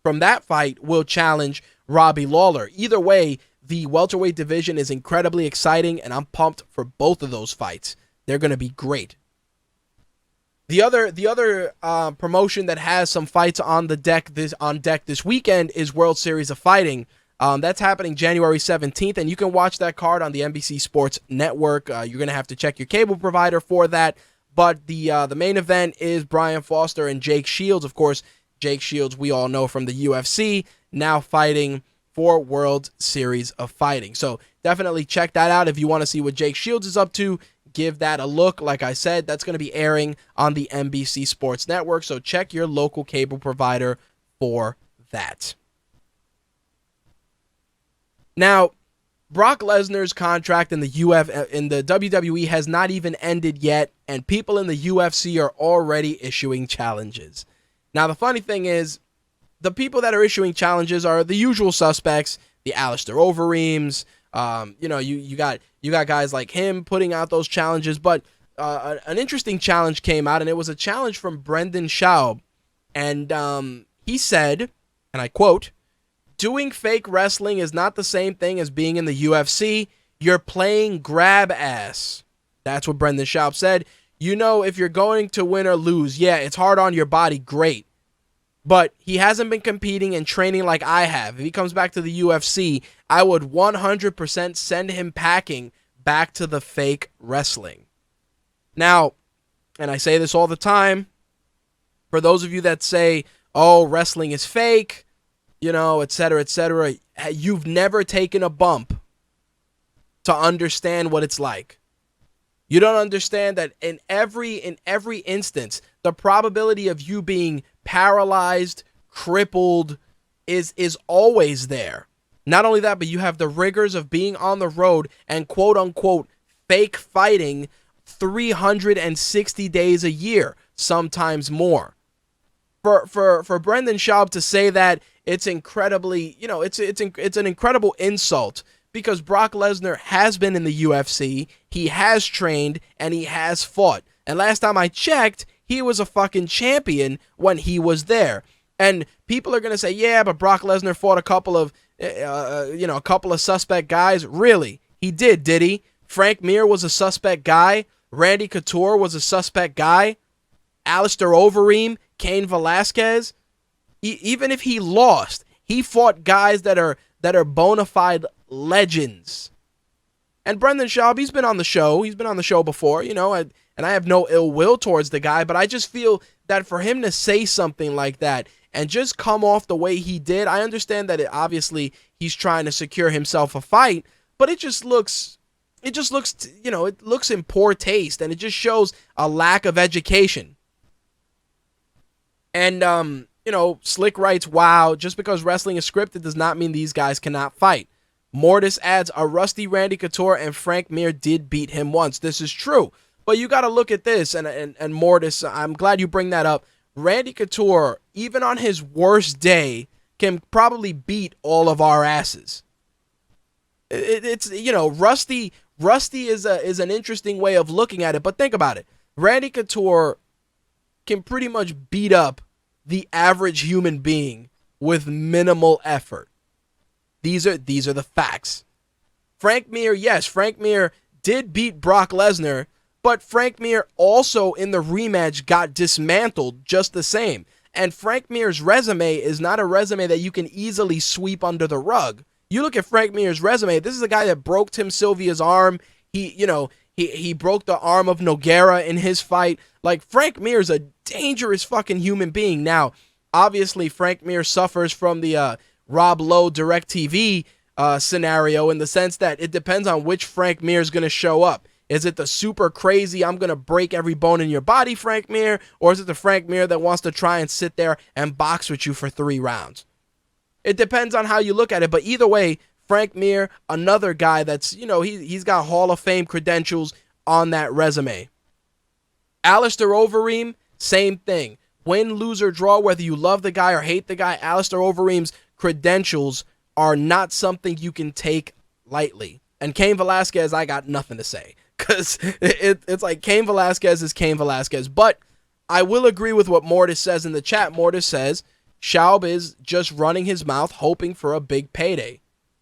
from that fight will challenge Robbie Lawler. Either way, the welterweight division is incredibly exciting, and I'm pumped for both of those fights. They're going to be great. The other promotion that has some fights on deck this weekend is World Series of Fighting. That's happening January 17th, and you can watch that card on the NBC Sports Network. You're going to have to check your cable provider for that. But the main event is Brian Foster and Jake Shields. Of course, Jake Shields, we all know from the UFC, now fighting for World Series of Fighting. So definitely check that out if you want to see what Jake Shields is up to. Give that a look. Like I said, that's going to be airing on the NBC Sports Network, so check your local cable provider for that. Now, Brock Lesnar's contract in the WWE has not even ended yet, and people in the UFC are already issuing challenges. Now, the funny thing is, the people that are issuing challenges are the usual suspects, the Alistair Overeems. You got You got guys like him putting out those challenges, but an interesting challenge came out, and it was a challenge from Brendan Schaub. And he said, and I quote, "Doing fake wrestling is not the same thing as being in the UFC. You're playing grab ass." That's what Brendan Schaub said. You know, if you're going to win or lose, yeah, it's hard on your body, great. But he hasn't been competing and training like I have. If he comes back to the UFC, I would 100% send him packing back to the fake wrestling. Now, and I say this all the time, for those of you that say, oh, wrestling is fake, you know, etc., you've never taken a bump to understand what it's like. You don't understand that in every instance, the probability of you being paralyzed, crippled is always there. Not only that, but you have the rigors of being on the road and quote unquote fake fighting 360 days a year, sometimes more. For Brendan Schaub to say that, it's incredibly, you know, it's an incredible insult, because Brock Lesnar has been in the UFC, he has trained, and he has fought. And last time I checked, he was a fucking champion when he was there. And people are going to say, yeah, but Brock Lesnar fought a couple of suspect guys. Really? He did he? Frank Mir was a suspect guy. Randy Couture was a suspect guy. Alistair Overeem, Cain Velasquez. Even if he lost, he fought guys that are bona fide legends. And Brendan Schaub, he's been on the show. He's been on the show before, you know, and I have no ill will towards the guy, but I just feel that for him to say something like that and just come off the way he did, I understand that obviously he's trying to secure himself a fight, but it looks, you know, it looks in poor taste, and it just shows a lack of education. And, you know, Slick writes, wow, just because wrestling is scripted does not mean these guys cannot fight. Mortis adds, a rusty Randy Couture and Frank Mir did beat him once. This is true. But you got to look at this, and Mortis, I'm glad you bring that up. Randy Couture, even on his worst day, can probably beat all of our asses. It's, you know, Rusty is an interesting way of looking at it, but think about it. Randy Couture can pretty much beat up the average human being with minimal effort. These are the facts. Frank Mir, yes, Frank Mir did beat Brock Lesnar, but Frank Mir also in the rematch got dismantled just the same. And Frank Mir's resume is not a resume that you can easily sweep under the rug. You look at Frank Mir's resume, this is a guy that broke Tim Sylvia's arm. He broke the arm of Nogueira in his fight. Like, Frank Mir is a dangerous fucking human being. Now, obviously, Frank Mir suffers from the Rob Lowe DirecTV scenario, in the sense that it depends on which Frank Mir is going to show up. Is it the super crazy, I'm going to break every bone in your body Frank Mir, or is it the Frank Mir that wants to try and sit there and box with you for 3 rounds? It depends on how you look at it, but either way, Frank Mir, another guy that's, you know, he's got Hall of Fame credentials on that resume. Alistair Overeem, same thing. Win, lose, or draw, whether you love the guy or hate the guy, Alistair Overeem's credentials are not something you can take lightly. And Cain Velasquez, I got nothing to say, because it's like Cain Velasquez is Cain Velasquez. But I will agree with what Mortis says in the chat. Mortis says Schaub is just running his mouth, hoping for a big payday.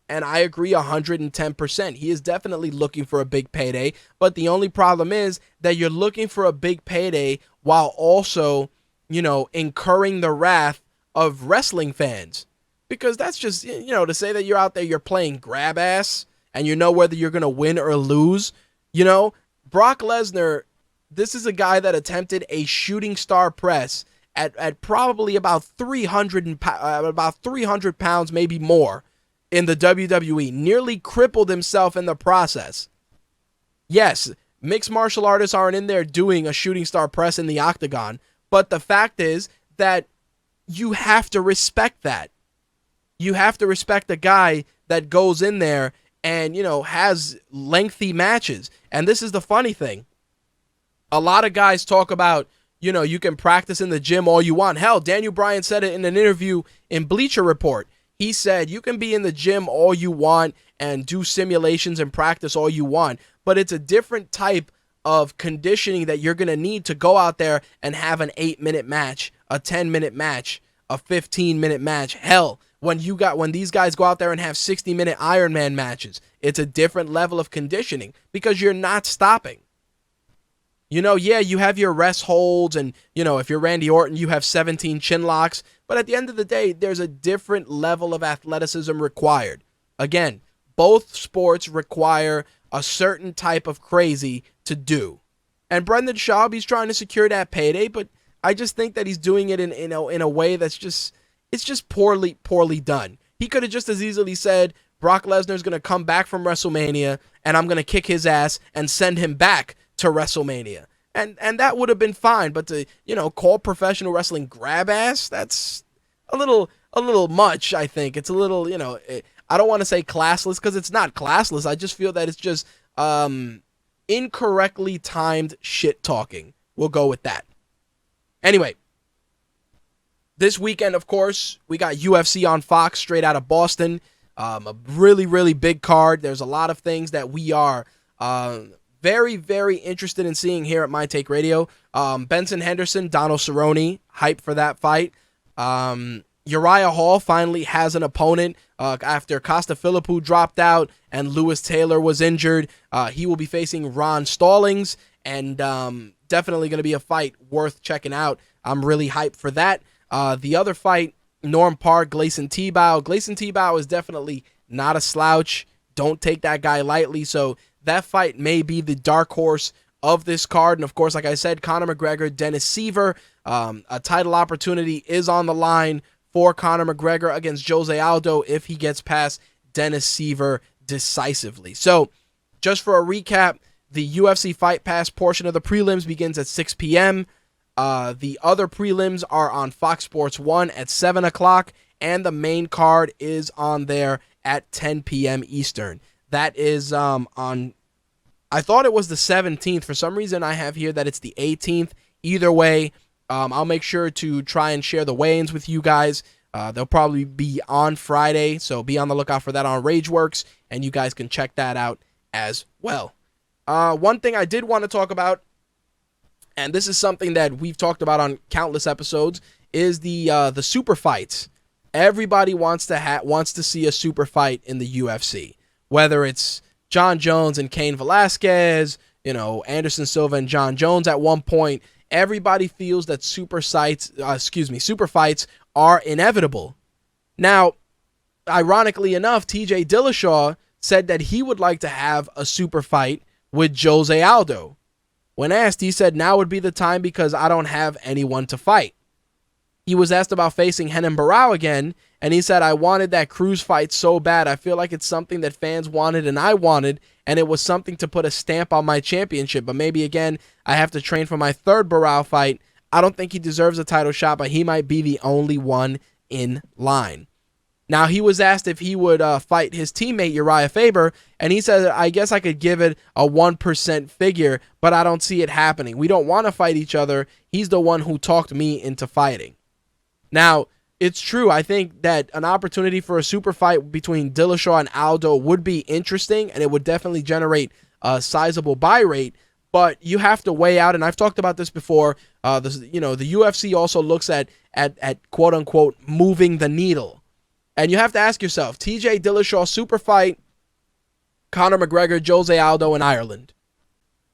And I agree 110%. He is definitely looking for a big payday. But the only problem is that you're looking for a big payday while also, you know, incurring the wrath of wrestling fans. Because that's just, you know, to say that you're out there, you're playing grab ass, and you know whether you're going to win or lose. You know, Brock Lesnar, this is a guy that attempted a shooting star press at probably about 300 pounds, maybe more, in the WWE. Nearly crippled himself in the process. Yes, mixed martial artists aren't in there doing a shooting star press in the octagon, but the fact is that you have to respect that. You have to respect a guy that goes in there and, you know, has lengthy matches. And this is the funny thing. A lot of guys talk about, you know, you can practice in the gym all you want. Hell, Daniel Bryan said it in an interview in Bleacher Report. He said, you can be in the gym all you want and do simulations and practice all you want, but it's a different type of conditioning that you're going to need to go out there and have an 8-minute match, a 10-minute match, a 15-minute match. Hell, when these guys go out there and have 60-minute Ironman matches, it's a different level of conditioning because you're not stopping. Yeah, you have your rest holds, and, if you're Randy Orton, you have 17 chin locks, but at the end of the day, there's a different level of athleticism required. Again, both sports require a certain type of crazy to do. And Brendan Schaub, he's trying to secure that payday, but I just think that he's doing it in a way that's just poorly done. He could have just as easily said, Brock Lesnar's going to come back from WrestleMania, and I'm going to kick his ass and send him back to WrestleMania. And that would have been fine, but to, call professional wrestling grab ass, that's a little much, I think. It's a little, I don't want to say classless because it's not classless. I just feel that it's just incorrectly timed shit talking. We'll go with that. Anyway, this weekend, of course, we got UFC on Fox straight out of Boston. A really, really big card. There's a lot of things that we are very, very interested in seeing here at My Take Radio. Benson Henderson, Donald Cerrone, hype for that fight. Uriah Hall finally has an opponent after Costa Philippou dropped out and Lewis Taylor was injured. He will be facing Ron Stallings, and definitely going to be a fight worth checking out. I'm really hyped for that. The other fight, Norm Park, Gleison Tebow. Gleison Tebow is definitely not a slouch. Don't take that guy lightly. So that fight may be the dark horse of this card. And of course, like I said, Conor McGregor, Dennis Siver. A title opportunity is on the line for Conor McGregor against Jose Aldo if he gets past Dennis Siver decisively. So just for a recap, the UFC Fight Pass portion of the prelims begins at 6 p.m. The other prelims are on Fox Sports 1 at 7 o'clock, and the main card is on there at 10 p.m. Eastern. That is on, I thought it was the 17th. For some reason, I have here that it's the 18th. Either way, I'll make sure to try and share the weigh-ins with you guys. They'll probably be on Friday, so be on the lookout for that on RageWorks, and you guys can check that out as well. One thing I did want to talk about, and this is something that we've talked about on countless episodes, is the super fights. Everybody wants to see a super fight in the UFC, whether it's Jon Jones and Cain Velasquez, Anderson Silva and Jon Jones at one point. Everybody feels that super fights are inevitable. Now, ironically enough, TJ Dillashaw said that he would like to have a super fight with Jose Aldo. When asked, he said, now would be the time because I don't have anyone to fight. He was asked about facing Renan Barão again, and he said, I wanted that Cruz fight so bad. I feel like it's something that fans wanted and I wanted, and it was something to put a stamp on my championship. But maybe, again, I have to train for my third Barão fight. I don't think he deserves a title shot, but he might be the only one in line. Now, he was asked if he would fight his teammate Uriah Faber, and he said, I guess I could give it a 1% figure, but I don't see it happening. We don't want to fight each other. He's the one who talked me into fighting. Now, it's true. I think that an opportunity for a super fight between Dillashaw and Aldo would be interesting, and it would definitely generate a sizable buy rate, but you have to weigh out, and I've talked about this before, the UFC also looks at quote-unquote moving the needle. And you have to ask yourself, TJ Dillashaw super fight, Conor McGregor, Jose Aldo in Ireland.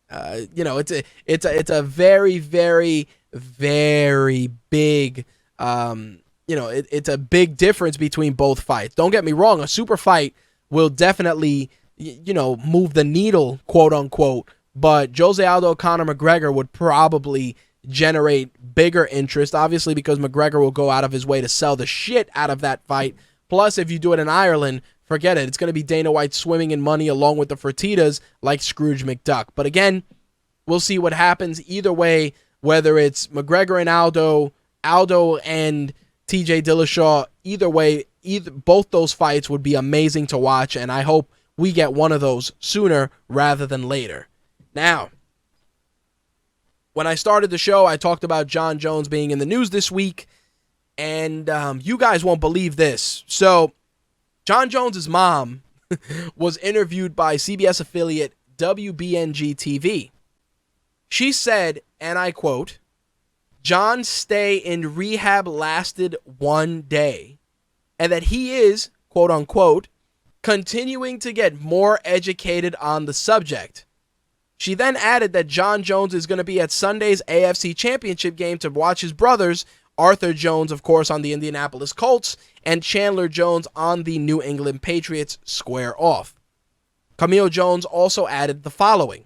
It's a very, very, very big, it's a big difference between both fights. Don't get me wrong, a super fight will definitely, move the needle, quote unquote. But Jose Aldo, Conor McGregor would probably generate bigger interest, obviously because McGregor will go out of his way to sell the shit out of that fight. Plus, if you do it in Ireland, forget it. It's going to be Dana White swimming in money along with the Fertittas like Scrooge McDuck. But again, we'll see what happens. Either way, whether it's McGregor and Aldo and TJ Dillashaw, either way, both those fights would be amazing to watch, and I hope we get one of those sooner rather than later. Now, when I started the show, I talked about Jon Jones being in the news this week. And you guys won't believe this. So Jon Jones' mom was interviewed by CBS affiliate WBNG TV. She said, and I quote, "Jon's stay in rehab lasted 1 day, and that he is, quote unquote, continuing to get more educated on the subject." She then added that Jon Jones is going to be at Sunday's AFC Championship game to watch his brothers, Arthur Jones, of course, on the Indianapolis Colts, and Chandler Jones on the New England Patriots, square off. Camille Jones also added the following: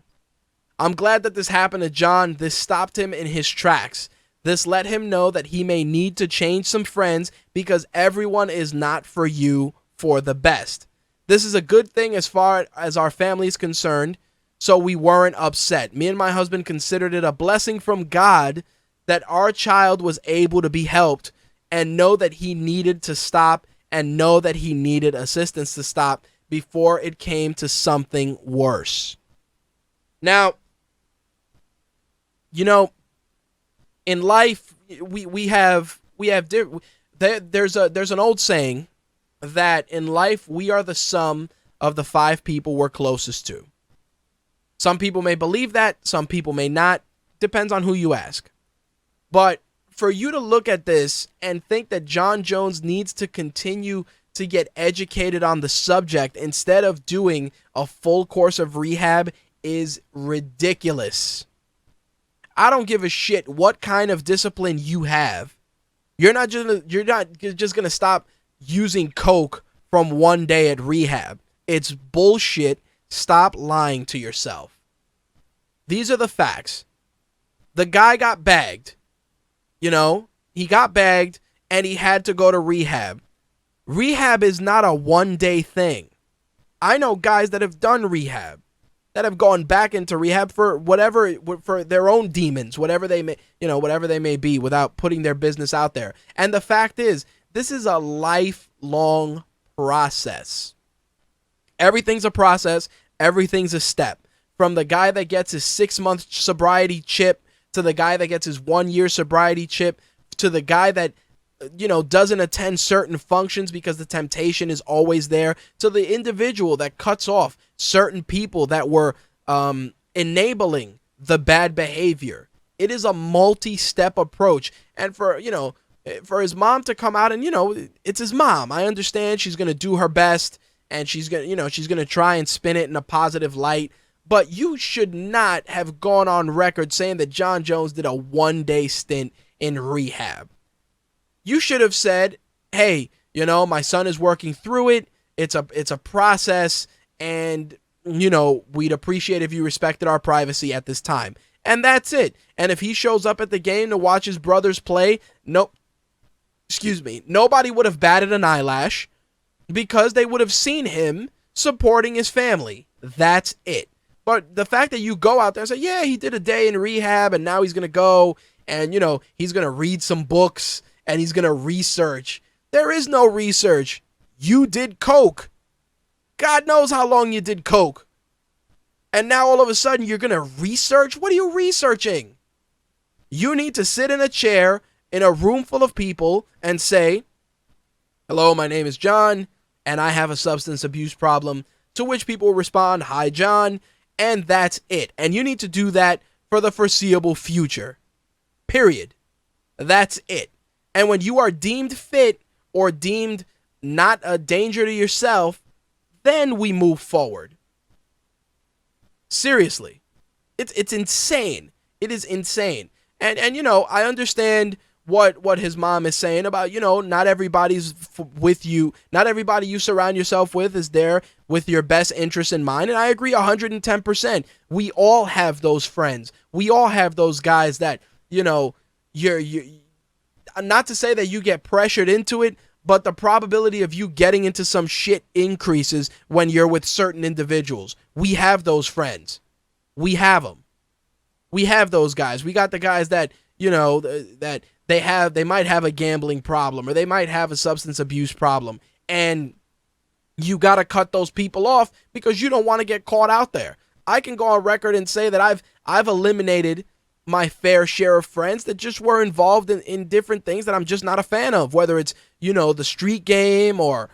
"I'm glad that this happened to Jon. This stopped him in his tracks. This let him know that he may need to change some friends because everyone is not for you for the best. This is a good thing as far as our family is concerned, so we weren't upset. Me and my husband considered it a blessing from God that our child was able to be helped and know that he needed to stop and know that he needed assistance to stop before it came to something worse." Now, you know, in life, there's an old saying that in life we are the sum of the 5 people we're closest to. Some people may believe that, some people may not. Depends on who you ask. But for you to look at this and think that Jon Jones needs to continue to get educated on the subject instead of doing a full course of rehab is ridiculous. I don't give a shit what kind of discipline you have. You're not just gonna stop using coke from 1 day at rehab. It's bullshit. Stop lying to yourself. These are the facts. The guy got bagged. He got bagged and he had to go to rehab. Rehab is not a 1 day thing. I know guys that have done rehab, that have gone back into rehab for their own demons, whatever they may be, without putting their business out there. And the fact is, this is a lifelong process. Everything's a process. Everything's a step. From the guy that gets his 6-month sobriety chip to the guy that gets his 1-year sobriety chip to the guy that doesn't attend certain functions because the temptation is always there, to the individual that cuts off certain people that were enabling the bad behavior. It is a multi-step approach. And for his mom to come out and, it's his mom. I understand she's going to do her best and she's going to try and spin it in a positive light. But you should not have gone on record saying that Jon Jones did a 1-day stint in rehab. You should have said, "Hey, my son is working through it. It's a process, and we'd appreciate if you respected our privacy at this time." And that's it. And if he shows up at the game to watch his brothers play, nobody would have batted an eyelash because they would have seen him supporting his family. That's it. But the fact that you go out there and say, "Yeah, he did a day in rehab and now he's going to go and, he's going to read some books and he's going to research." There is no research. You did coke. God knows how long you did coke. And now all of a sudden you're going to research? What are you researching? You need to sit in a chair in a room full of people and say, "Hello, my name is Jon and I have a substance abuse problem." To which people respond, "Hi, Jon." And that's it. And you need to do that for the foreseeable future. Period. That's it. And when you are deemed fit or deemed not a danger to yourself, then we move forward. Seriously. It's insane. It is insane. And I understand what his mom is saying about, not everybody's with you. Not everybody you surround yourself with is there with your best interest in mind. And I agree 110%. We all have those friends. We all have those guys that, you're not to say that you get pressured into it, but the probability of you getting into some shit increases when you're with certain individuals. We have those friends. We have them. We have those guys. We got the guys that, that they might have a gambling problem or they might have a substance abuse problem. And you got to cut those people off because you don't want to get caught out there. I can go on record and say that I've eliminated my fair share of friends that just were involved in different things that I'm just not a fan of, whether it's, the street game or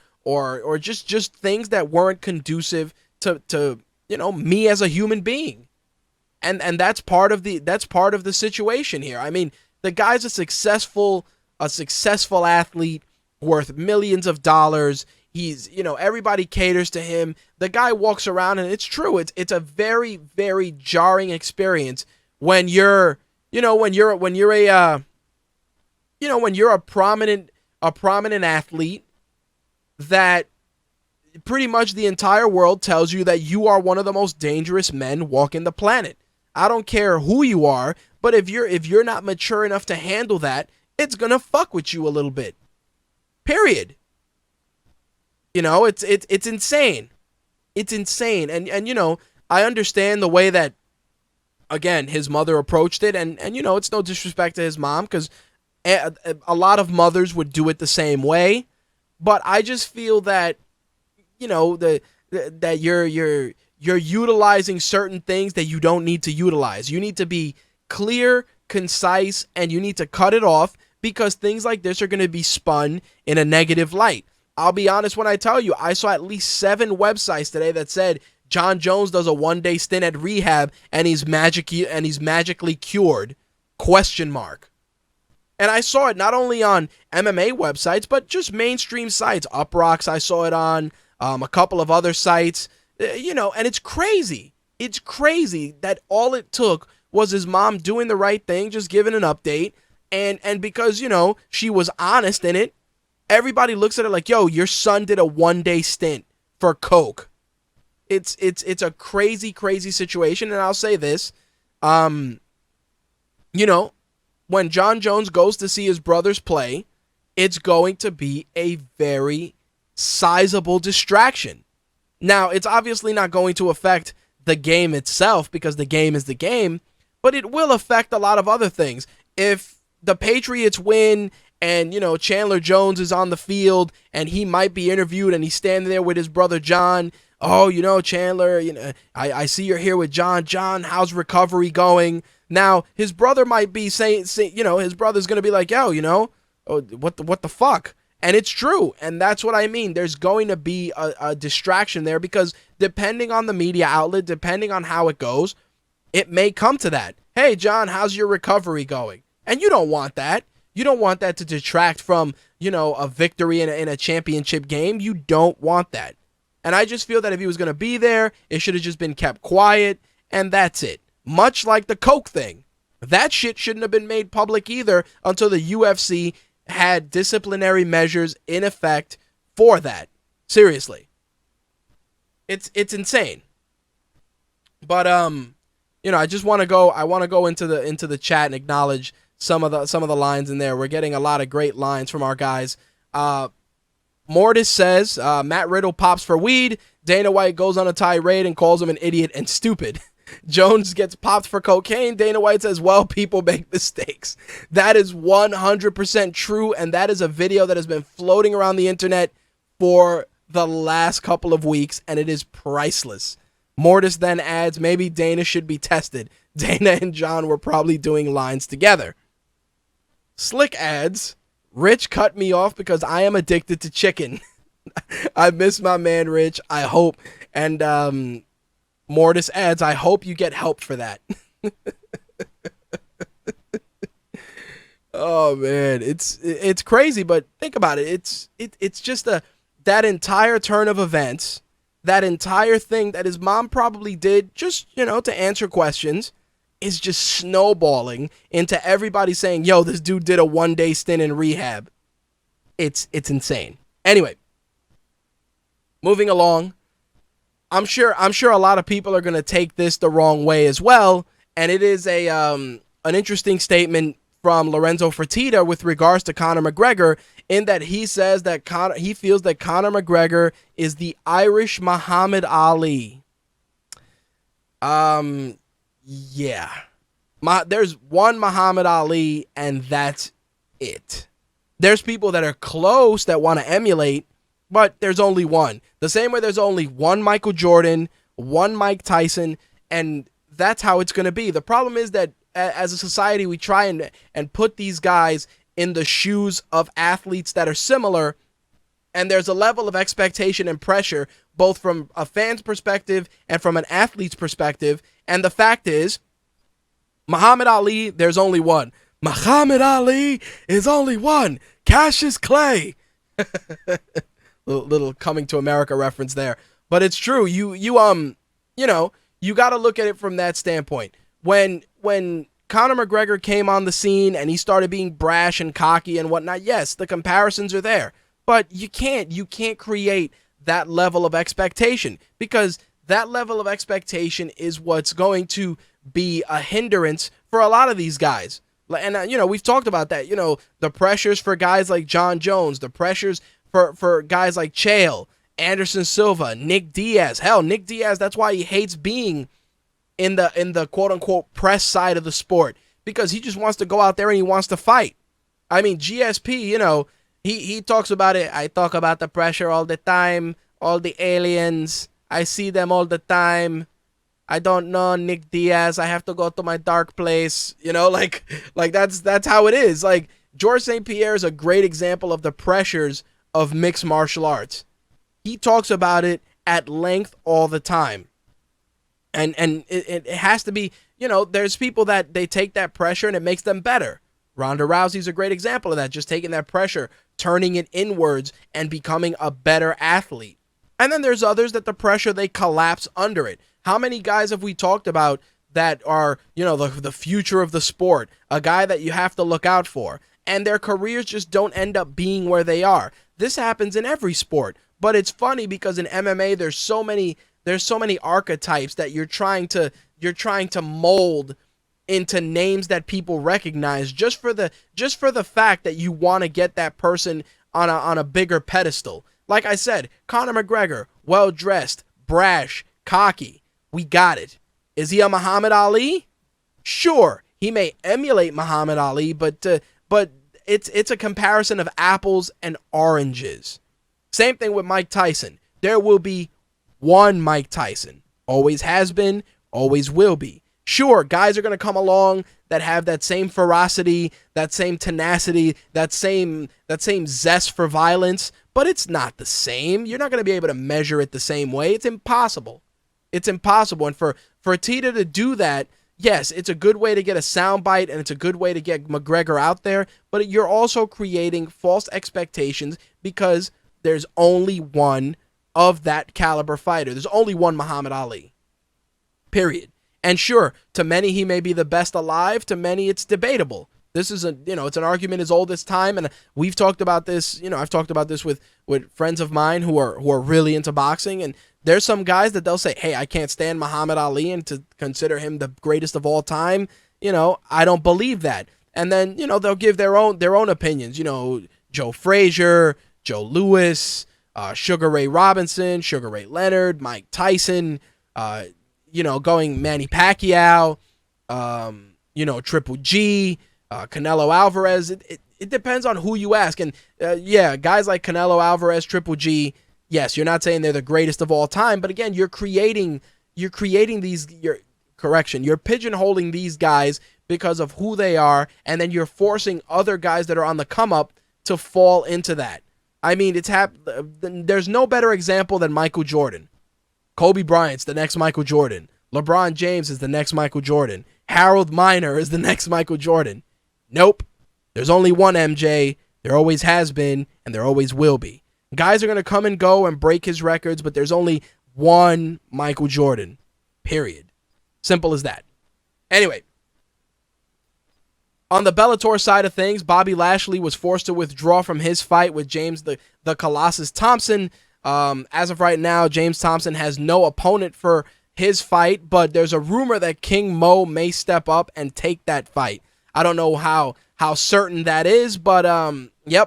just things that weren't conducive to me as a human being. And that's part of the situation here. I mean, the guy's a successful athlete worth millions of dollars. He's, everybody caters to him. The guy walks around, and it's true. It's a very, very jarring experience when you're a prominent athlete that pretty much the entire world tells you that you are one of the most dangerous men walking the planet. I don't care who you are, but if you're not mature enough to handle that, it's gonna fuck with you a little bit. Period. It's insane. It's insane. And I understand the way that, again, his mother approached it, and it's no disrespect to his mom, because a lot of mothers would do it the same way, but I just feel that, that you're utilizing certain things that you don't need to utilize. You need to be clear, concise, and you need to cut it off, because things like this are going to be spun in a negative light. I'll be honest when I tell you, I saw at least 7 websites today that said Jon Jones does a 1-day stint at rehab and he's magically cured, ? And I saw it not only on MMA websites, but just mainstream sites. Uprocks, I saw it on a couple of other sites, and it's crazy. It's crazy that all it took was his mom doing the right thing, just giving an update, and because, she was honest in it, everybody looks at it like, yo, your son did a 1-day stint for coke. It's a crazy, crazy situation, and I'll say this, when Jon Jones goes to see his brothers play, it's going to be a very sizable distraction. Now, it's obviously not going to affect the game itself, because the game is the game, but it will affect a lot of other things. If the Patriots win and, Chandler Jones is on the field and he might be interviewed and he's standing there with his brother John, oh, Chandler, I see you're here with John. John, how's recovery going? Now, his brother might be saying his brother's going to be like, yo, what the fuck? And it's true. And that's what I mean. There's going to be a distraction there, because depending on the media outlet, depending on how it goes, it may come to that. Hey, John, how's your recovery going? And you don't want that. You don't want that to detract from, a victory in a championship game. You don't want that. And I just feel that if he was going to be there, it should have just been kept quiet, and that's it. Much like the coke thing. That shit shouldn't have been made public either until the UFC had disciplinary measures in effect for that. Seriously. It's insane. But I just want to go into the chat and acknowledge some of the lines in there. We're getting a lot of great lines from our guys. Mortis says, Matt Riddle pops for weed. Dana White goes on a tirade and calls him an idiot and stupid. Jones gets popped for cocaine. Dana White says, well, people make mistakes. That is 100% true, and that is a video that has been floating around the internet for the last couple of weeks, and it is priceless. Mortis then adds, maybe Dana should be tested. Dana and John were probably doing lines together. Slick adds, Rich cut me off because I am addicted to chicken. I miss my man Rich. I hope. And Mortis adds, I hope you get help for that. Oh man, it's crazy, but think about it. It's just that entire turn of events, that entire thing that his mom probably did just, to answer questions, is just snowballing into everybody saying, yo, this dude did a 1-day stint in rehab. It's insane. Anyway, moving along. I'm sure a lot of people are going to take this the wrong way as well, and it is an interesting statement from Lorenzo Fertitta with regards to Conor McGregor, in that he says that he feels that Conor McGregor is the Irish Muhammad Ali. Yeah. There's one Muhammad Ali, and that's it. There's people that are close that want to emulate, but there's only one. The same way there's only one Michael Jordan, one Mike Tyson, and that's how it's going to be. The problem is that as a society, we try and put these guys in the shoes of athletes that are similar, and there's a level of expectation and pressure, both from a fan's perspective and from an athlete's perspective. And the fact is, Muhammad Ali, there's only one. Muhammad Ali is only one. Cassius Clay. little Coming to America reference there. But it's true. You got to look at it from that standpoint. When Conor McGregor came on the scene and he started being brash and cocky and whatnot, yes, the comparisons are there. But you can't create that level of expectation, because that level of expectation is what's going to be a hindrance for a lot of these guys. And, we've talked about that, the pressures for guys like Jon Jones, the pressures for guys like Chael, Anderson Silva, Nick Diaz. Hell, Nick Diaz, that's why he hates being in the quote-unquote press side of the sport, because he just wants to go out there and he wants to fight. I mean, GSP, he talks about it. I talk about the pressure all the time, all the aliens. I see them all the time. I don't know Nick Diaz. I have to go to my dark place. Like that's how it is. Like, George St. Pierre is a great example of the pressures of mixed martial arts. He talks about it at length all the time. And it has to be, there's people that they take that pressure and it makes them better. Ronda Rousey's a great example of that, just taking that pressure, turning it inwards, and becoming a better athlete. And then there's others that the pressure, they collapse under it. How many guys have we talked about that are, the future of the sport, a guy that you have to look out for, and their careers just don't end up being where they are? This happens in every sport, but it's funny because in MMA there's so many archetypes that you're trying to mold into names that people recognize just for the fact that you want to get that person on a bigger pedestal. Like I said, Conor McGregor, well-dressed, brash, cocky. We got it. Is he a Muhammad Ali? Sure, he may emulate Muhammad Ali, but it's a comparison of apples and oranges. Same thing with Mike Tyson. There will be one Mike Tyson. Always has been, always will be. Sure, guys are going to come along that have that same ferocity, that same tenacity, that same zest for violence, but it's not the same. You're not going to be able to measure it the same way. It's impossible. It's impossible. And for Tita to do that, yes, it's a good way to get a soundbite and it's a good way to get McGregor out there, but you're also creating false expectations because there's only one of that caliber fighter. There's only one Muhammad Ali. Period. And sure, to many he may be the best alive, to many it's debatable. This is it's an argument as old as time, and we've talked about this, I've talked about this with friends of mine who are really into boxing, and there's some guys that they'll say, hey, I can't stand Muhammad Ali, and to consider him the greatest of all time, I don't believe that. And then, they'll give their own opinions, Joe Frazier, Joe Louis, Sugar Ray Robinson, Sugar Ray Leonard, Mike Tyson, going Manny Pacquiao, Triple G, Canelo Alvarez. It depends on who you ask. And guys like Canelo Alvarez, Triple G, yes, you're not saying they're the greatest of all time, but again, you're pigeonholing these guys because of who they are, and then you're forcing other guys that are on the come up to fall into that. I mean, there's no better example than Michael Jordan. Kobe Bryant's the next Michael Jordan. LeBron James is the next Michael Jordan. Harold Miner is the next Michael Jordan. Nope. There's only one MJ. There always has been, and there always will be. Guys are going to come and go and break his records, but there's only one Michael Jordan. Period. Simple as that. Anyway, on the Bellator side of things, Bobby Lashley was forced to withdraw from his fight with James the Colossus Thompson. As of right now, James Thompson has no opponent for his fight, but there's a rumor that King Mo may step up and take that fight. I don't know how certain that is, but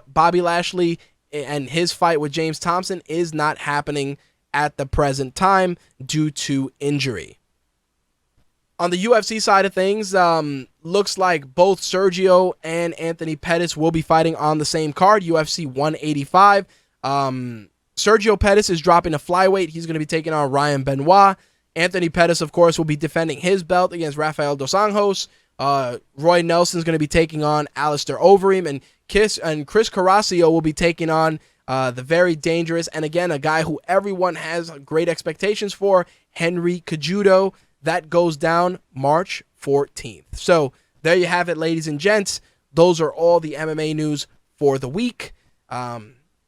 Bobby Lashley and his fight with James Thompson is not happening at the present time due to injury. On the UFC side of things, looks like both Sergio and Anthony Pettis will be fighting on the same card, UFC 185. Sergio Pettis is dropping a flyweight. He's going to be taking on Ryan Benoit. Anthony Pettis, of course, will be defending his belt against Rafael Dos Anjos. Roy Nelson's going to be taking on Alistair Overeem, and Chris Carrasco will be taking on the very dangerous, and again, a guy who everyone has great expectations for, Henry Cejudo. That goes down March 14th. So there you have it, ladies and gents. Those are all the MMA news for the week. We're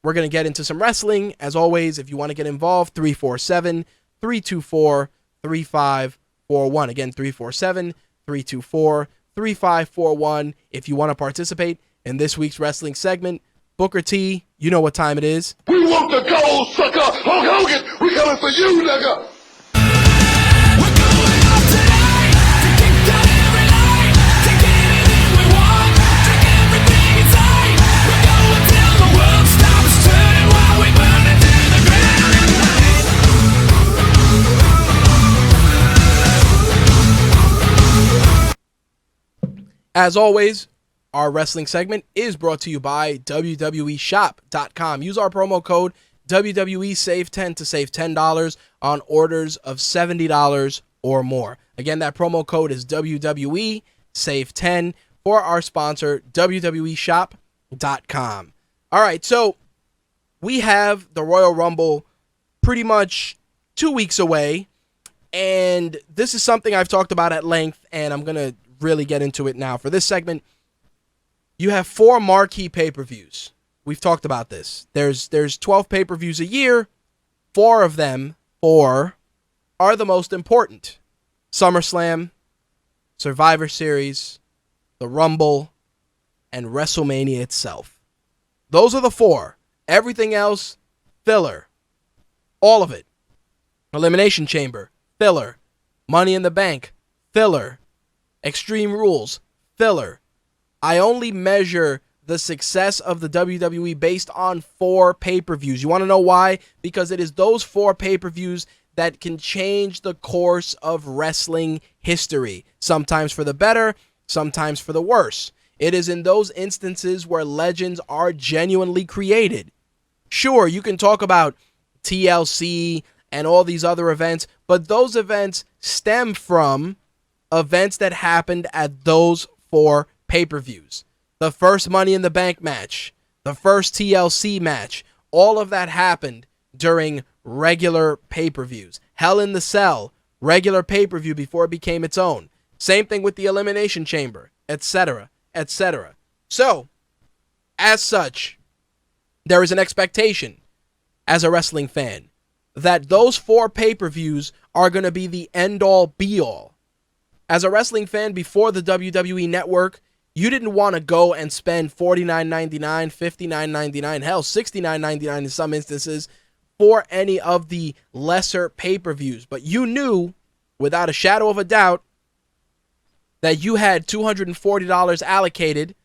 going to get into some wrestling. As always, if you want to get involved, 347-324-3541. Again, 347-324-3541. If you want to participate in this week's wrestling segment, Booker T, you know what time it is. We want the gold, sucker. Hulk Hogan, we coming for you, nigga. We're going up tonight to kick down every line, to get anything we want, drink everything inside. We're going till the world stops turning while we burn it to the ground. As always, our wrestling segment is brought to you by WWEshop.com. Use our promo code WWESAVE10 to save $10 on orders of $70 or more. Again, that promo code is WWESAVE10 for our sponsor, WWEshop.com. All right, so we have the Royal Rumble pretty much 2 weeks away, and this is something I've talked about at length, and I'm going to really get into it now. For this segment, you have 4 marquee pay-per-views. We've talked about this. There's 12 pay-per-views a year. 4 of them, are the most important. SummerSlam, Survivor Series, the Rumble, and WrestleMania itself. Those are the 4. Everything else, filler. All of it. Elimination Chamber, filler. Money in the Bank, filler. Extreme Rules, filler. I only measure the success of the WWE based on 4 pay-per-views. You want to know why? Because it is those 4 pay-per-views that can change the course of wrestling history. Sometimes for the better, sometimes for the worse. It is in those instances where legends are genuinely created. Sure, you can talk about TLC and all these other events, but those events stem from events that happened at those 4 pay-per-views. The first Money in the Bank match, the first TLC match, all of that happened during regular pay-per-views. Hell in the Cell, regular pay-per-view before it became its own. Same thing with the Elimination Chamber, etc., etc. So, as such, there is an expectation as a wrestling fan that those 4 pay-per-views are going to be the end-all, be-all. As a wrestling fan before the WWE Network, you didn't want to go and spend $49.99, $59.99, hell, $69.99 in some instances for any of the lesser pay-per-views. But you knew, without a shadow of a doubt, that you had $240 allocated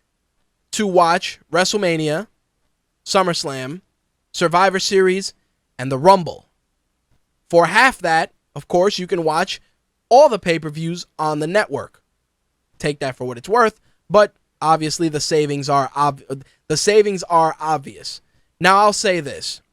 to watch WrestleMania, SummerSlam, Survivor Series, and the Rumble. For half that, of course, you can watch all the pay-per-views on the network. Take that for what it's worth. But obviously the savings are obvious. Now I'll say this.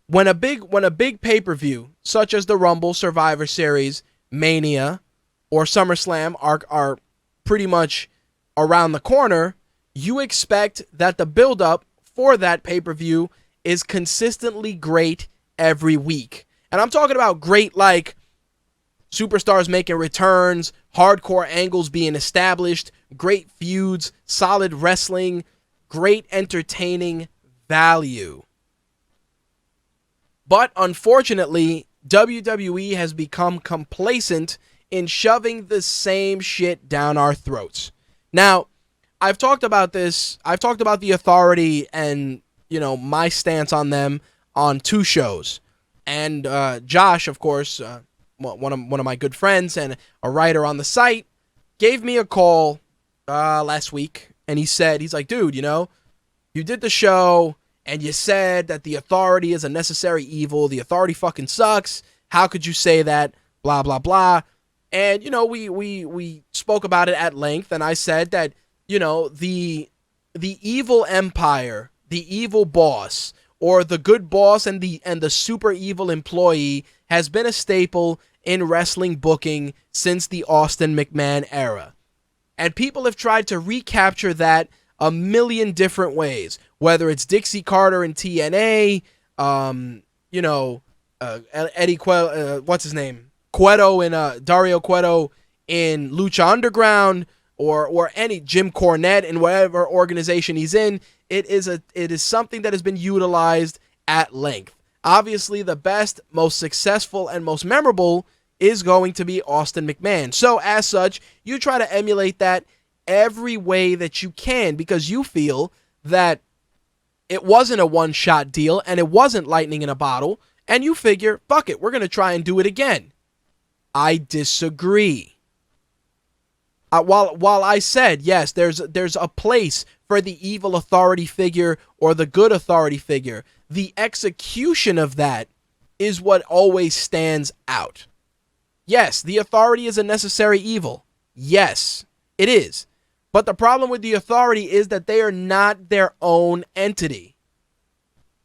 When a big pay-per-view such as the Rumble, Survivor Series, Mania, or SummerSlam are pretty much around the corner, you expect that the build-up for that pay-per-view is consistently great every week. And I'm talking about great like superstars making returns, hardcore angles being established, great feuds, solid wrestling, great entertaining value. But unfortunately, WWE has become complacent in shoving the same shit down our throats. Now, I've talked about this. I've talked about the Authority and, my stance on them on 2 shows. And Josh, of course, one of my good friends and a writer on the site, gave me a call last week, and he's like, dude, you did the show, and you said that the Authority is a necessary evil. The Authority fucking sucks. How could you say that? Blah, blah, blah. And, we spoke about it at length, and I said that, the evil empire, the evil boss, or the good boss and the super evil employee has been a staple in wrestling booking since the Austin McMahon era. And people have tried to recapture that a million different ways, whether it's Dixie Carter in TNA, Eddie what's his name? Cueto in Dario Cueto in Lucha Underground, or any Jim Cornette in whatever organization he's in. It is something that has been utilized at length. Obviously, the best, most successful, and most memorable is going to be Austin McMahon. So, as such, you try to emulate that every way that you can, because you feel that it wasn't a one-shot deal and it wasn't lightning in a bottle, and you figure, fuck it, we're going to try and do it again. I disagree. While I said, yes, there's a place for the evil authority figure or the good authority figure, the execution of that is what always stands out. Yes, the authority is a necessary evil. Yes, it is. But the problem with the authority is that they are not their own entity.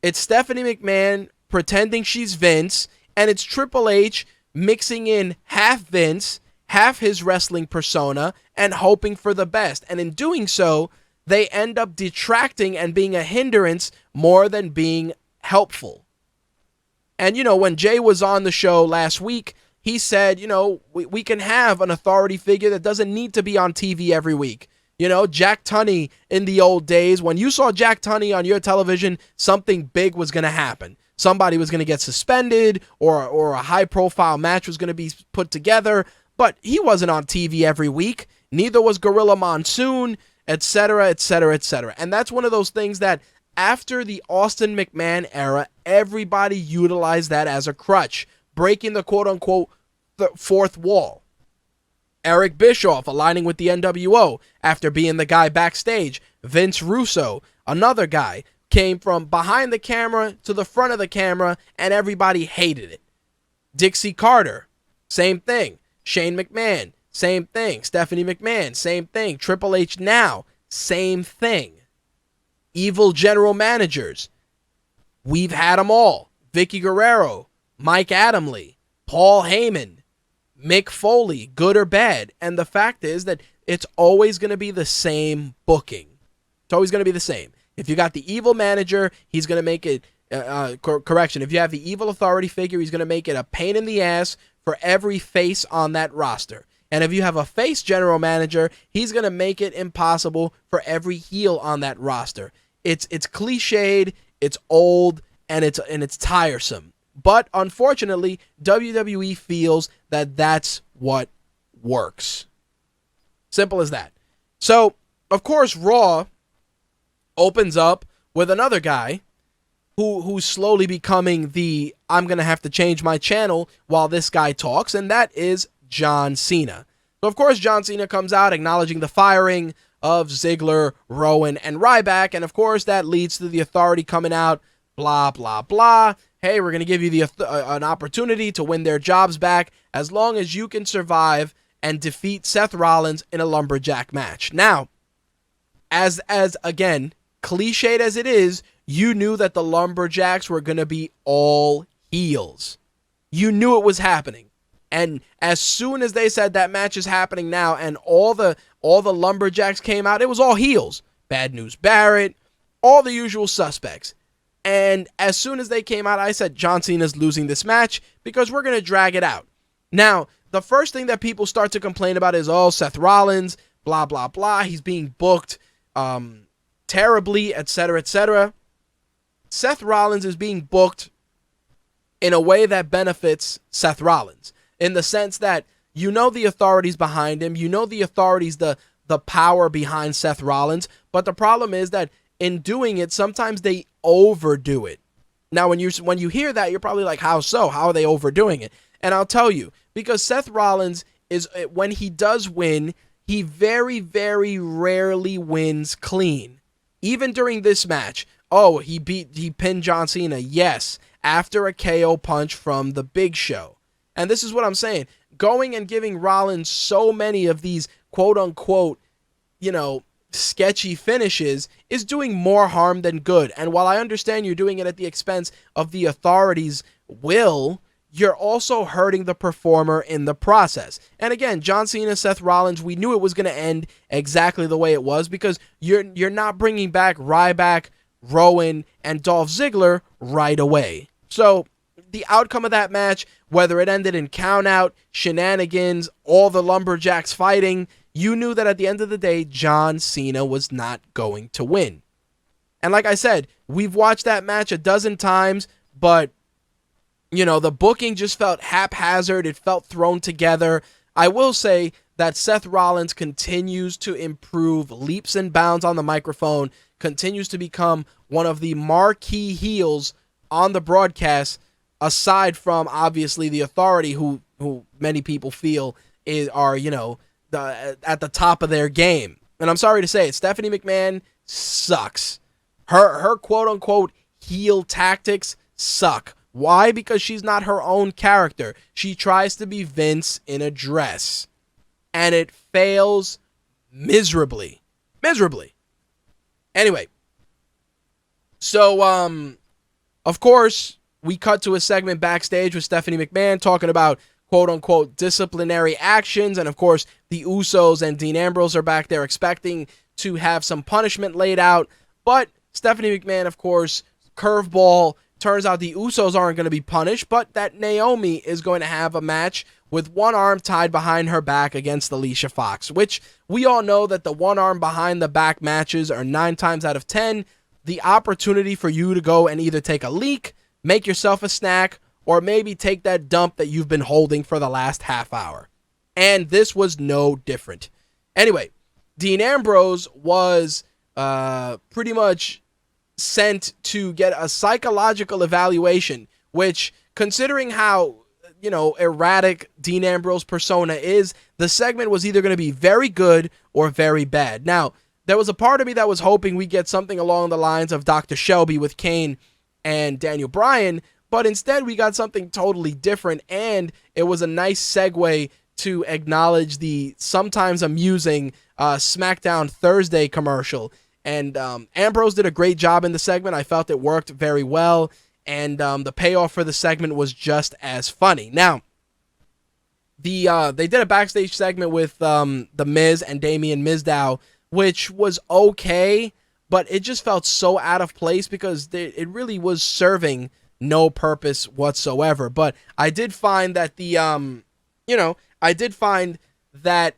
It's Stephanie McMahon pretending she's Vince, and it's Triple H mixing in half Vince, half his wrestling persona, and hoping for the best. And in doing so, they end up detracting and being a hindrance more than being helpful. And, when Jay was on the show last week, he said, we can have an authority figure that doesn't need to be on TV every week. Jack Tunney in the old days, when you saw Jack Tunney on your television, something big was going to happen. Somebody was going to get suspended, or a high-profile match was going to be put together, but he wasn't on TV every week. Neither was Gorilla Monsoon, etc., etc., etc. And that's one of those things that after the Austin McMahon era, everybody utilized that as a crutch, breaking the quote-unquote fourth wall. Eric Bischoff aligning with the NWO after being the guy backstage. Vince Russo, another guy, came from behind the camera to the front of the camera, and everybody hated it. Dixie Carter, same thing. Shane McMahon, same thing. Stephanie McMahon, same thing. Triple H now, same thing. Evil general managers, we've had them all. Vicky Guerrero, Mike Adamle, Paul Heyman, Mick Foley, good or bad. And the fact is that it's always going to be the same booking. It's always going to be the same. If you got the evil manager, he's going to make it, correction, if you have the evil authority figure, he's going to make it a pain in the ass for every face on that roster. And if you have a face general manager, he's going to make it impossible for every heel on that roster. It's cliched, it's old, and it's tiresome. But unfortunately, WWE feels that that's what works. Simple as that. So, of course, Raw opens up with another guy who's slowly becoming the I'm going to have to change my channel while this guy talks, and that is John Cena. So, of course, John Cena comes out acknowledging the firing of Ziggler, Rowan, and Ryback, and of course, that leads to the authority coming out, blah, blah, blah. Hey, we're going to give you an opportunity to win their jobs back as long as you can survive and defeat Seth Rollins in a lumberjack match. Now, as again, cliched as it is, you knew that the lumberjacks were going to be all heels. You knew it was happening. And as soon as they said that match is happening now and all the lumberjacks came out, it was all heels. Bad News Barrett, all the usual suspects. And as soon as they came out, I said, John Cena's losing this match because we're going to drag it out. Now, the first thing that people start to complain about is, Seth Rollins, blah, blah, blah. He's being booked terribly, etc., etc. Seth Rollins is being booked in a way that benefits Seth Rollins, in the sense that the authorities behind him, the authorities, the power behind Seth Rollins, but the problem is that in doing it, sometimes they overdo it. Now, when you hear that, you're probably like, how so? How are they overdoing it? And I'll tell you, because Seth Rollins is, when he does win, he very, very rarely wins clean. Even during this match, he pinned John Cena, yes, after a KO punch from the Big Show. And this is what I'm saying. Going and giving Rollins so many of these quote-unquote, sketchy finishes is doing more harm than good. And while I understand you're doing it at the expense of the authorities' will, you're also hurting the performer in the process. And again, John Cena, Seth Rollins, we knew it was going to end exactly the way it was because you're not bringing back Ryback, Rowan, and Dolph Ziggler right away. So the outcome of that match, whether it ended in countout, shenanigans, all the lumberjacks fighting, you knew that at the end of the day, John Cena was not going to win. And like I said, we've watched that match a dozen times, but the booking just felt haphazard. It felt thrown together. I will say that Seth Rollins continues to improve leaps and bounds on the microphone, continues to become one of the marquee heels on the broadcast, aside from, obviously, the Authority, who many people feel are at the top of their game. And I'm sorry to say it, Stephanie McMahon sucks. Her quote-unquote heel tactics suck. Why? Because she's not her own character. She tries to be Vince in a dress. And it fails miserably. Miserably. Anyway. So, of course, we cut to a segment backstage with Stephanie McMahon talking about quote-unquote disciplinary actions. And, of course, the Usos and Dean Ambrose are back there expecting to have some punishment laid out. But Stephanie McMahon, of course, curveball. Turns out the Usos aren't going to be punished, but that Naomi is going to have a match with one arm tied behind her back against Alicia Fox, which we all know that the one arm behind the back matches are 9 times out of 10 the opportunity for you to go and either take a leak, make yourself a snack, or maybe take that dump that you've been holding for the last half hour. And this was no different. Anyway, Dean Ambrose was pretty much sent to get a psychological evaluation, which, considering how erratic Dean Ambrose persona is, the segment was either going to be very good or very bad. Now, there was a part of me that was hoping we'd get something along the lines of Dr. Shelby with Kane and Daniel Bryan, but instead we got something totally different, and it was a nice segue to acknowledge the sometimes amusing SmackDown Thursday commercial. And Ambrose did a great job in the segment. I felt it worked very well. And the payoff for the segment was just as funny. Now, they did a backstage segment with The Miz and Damien Mizdow, which was okay, but it just felt so out of place because it really was serving no purpose whatsoever. But I did find that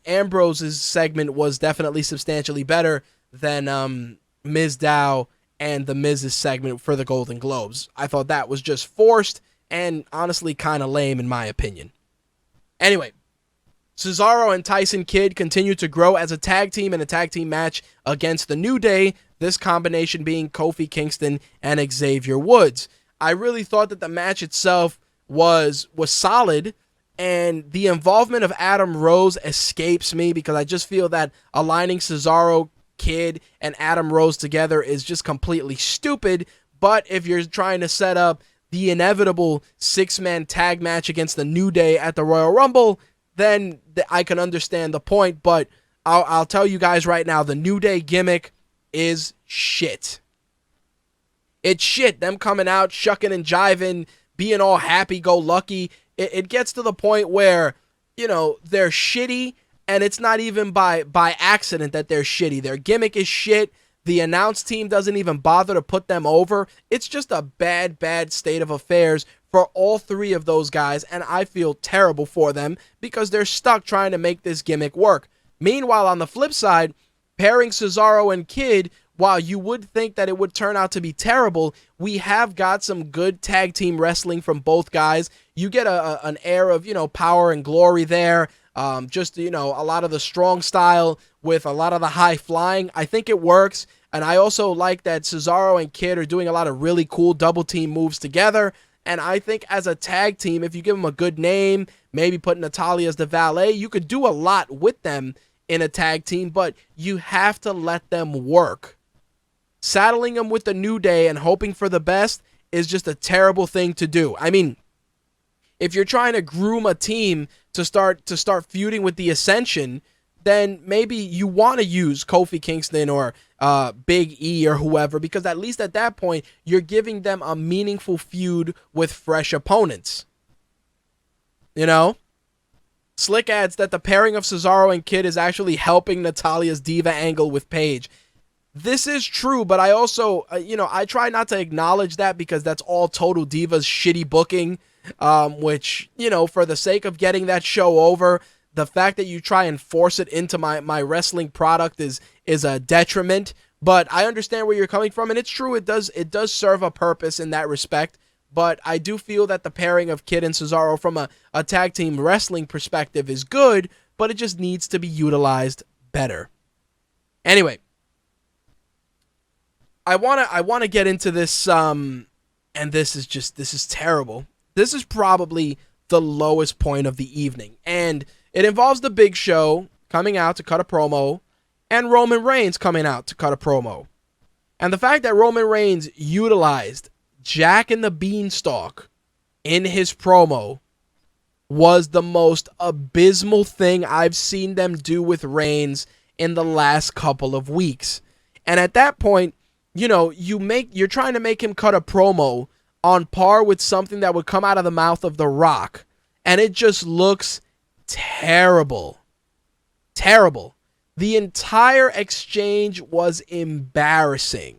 Ambrose's segment was definitely substantially better than Mizdow and the Miz's segment for the Golden Globes. I thought that was just forced and honestly kind of lame in my opinion. Anyway, Cesaro and Tyson Kidd continue to grow as a tag team in a tag team match against the New Day, this combination being Kofi Kingston and Xavier Woods. I really thought that the match itself was solid, and the involvement of Adam Rose escapes me because I just feel that aligning Cesaro, Kidd, and Adam Rose together is just completely stupid. But if you're trying to set up the inevitable 6-man tag match against the New Day at the Royal Rumble, then I can understand the point. But I'll tell you guys right now, the New Day gimmick is shit. It's shit. Them coming out, shucking and jiving, being all happy-go-lucky. It gets to the point where, they're shitty, and it's not even by accident that they're shitty. Their gimmick is shit. The announce team doesn't even bother to put them over. It's just a bad state of affairs for all three of those guys, and I feel terrible for them because they're stuck trying to make this gimmick work. Meanwhile, on the flip side, pairing Cesaro and Kidd, while you would think that it would turn out to be terrible, we have got some good tag team wrestling from both guys. You get an air of, power and glory there. A lot of the strong style with a lot of the high flying. I think it works. And I also like that Cesaro and Kidd are doing a lot of really cool double team moves together. And I think as a tag team, if you give them a good name, maybe put Natalya as the valet, you could do a lot with them in a tag team, but you have to let them work. Saddling them with the New Day and hoping for the best is just a terrible thing to do. I mean, if you're trying to groom a team to start feuding with the Ascension, then maybe you want to use Kofi Kingston or Big E or whoever, because at least at that point, you're giving them a meaningful feud with fresh opponents. You know? Slick adds that the pairing of Cesaro and Kid is actually helping Natalia's diva angle with Paige. This is true, but I also, I try not to acknowledge that because that's all Total Divas shitty booking, which, for the sake of getting that show over, the fact that you try and force it into my wrestling product is a detriment. But I understand where you're coming from, and it's true, it does serve a purpose in that respect. But I do feel that the pairing of Kid and Cesaro from a tag team wrestling perspective is good, but it just needs to be utilized better. Anyway, I wanna get into this, and this is terrible. This is probably the lowest point of the evening, and it involves the Big Show coming out to cut a promo, and Roman Reigns coming out to cut a promo. And the fact that Roman Reigns utilized Jack and the Beanstalk in his promo was the most abysmal thing I've seen them do with Reigns in the last couple of weeks. And at that point, you're trying to make him cut a promo on par with something that would come out of the mouth of The Rock, and it just looks terrible. Terrible. The entire exchange was embarrassing.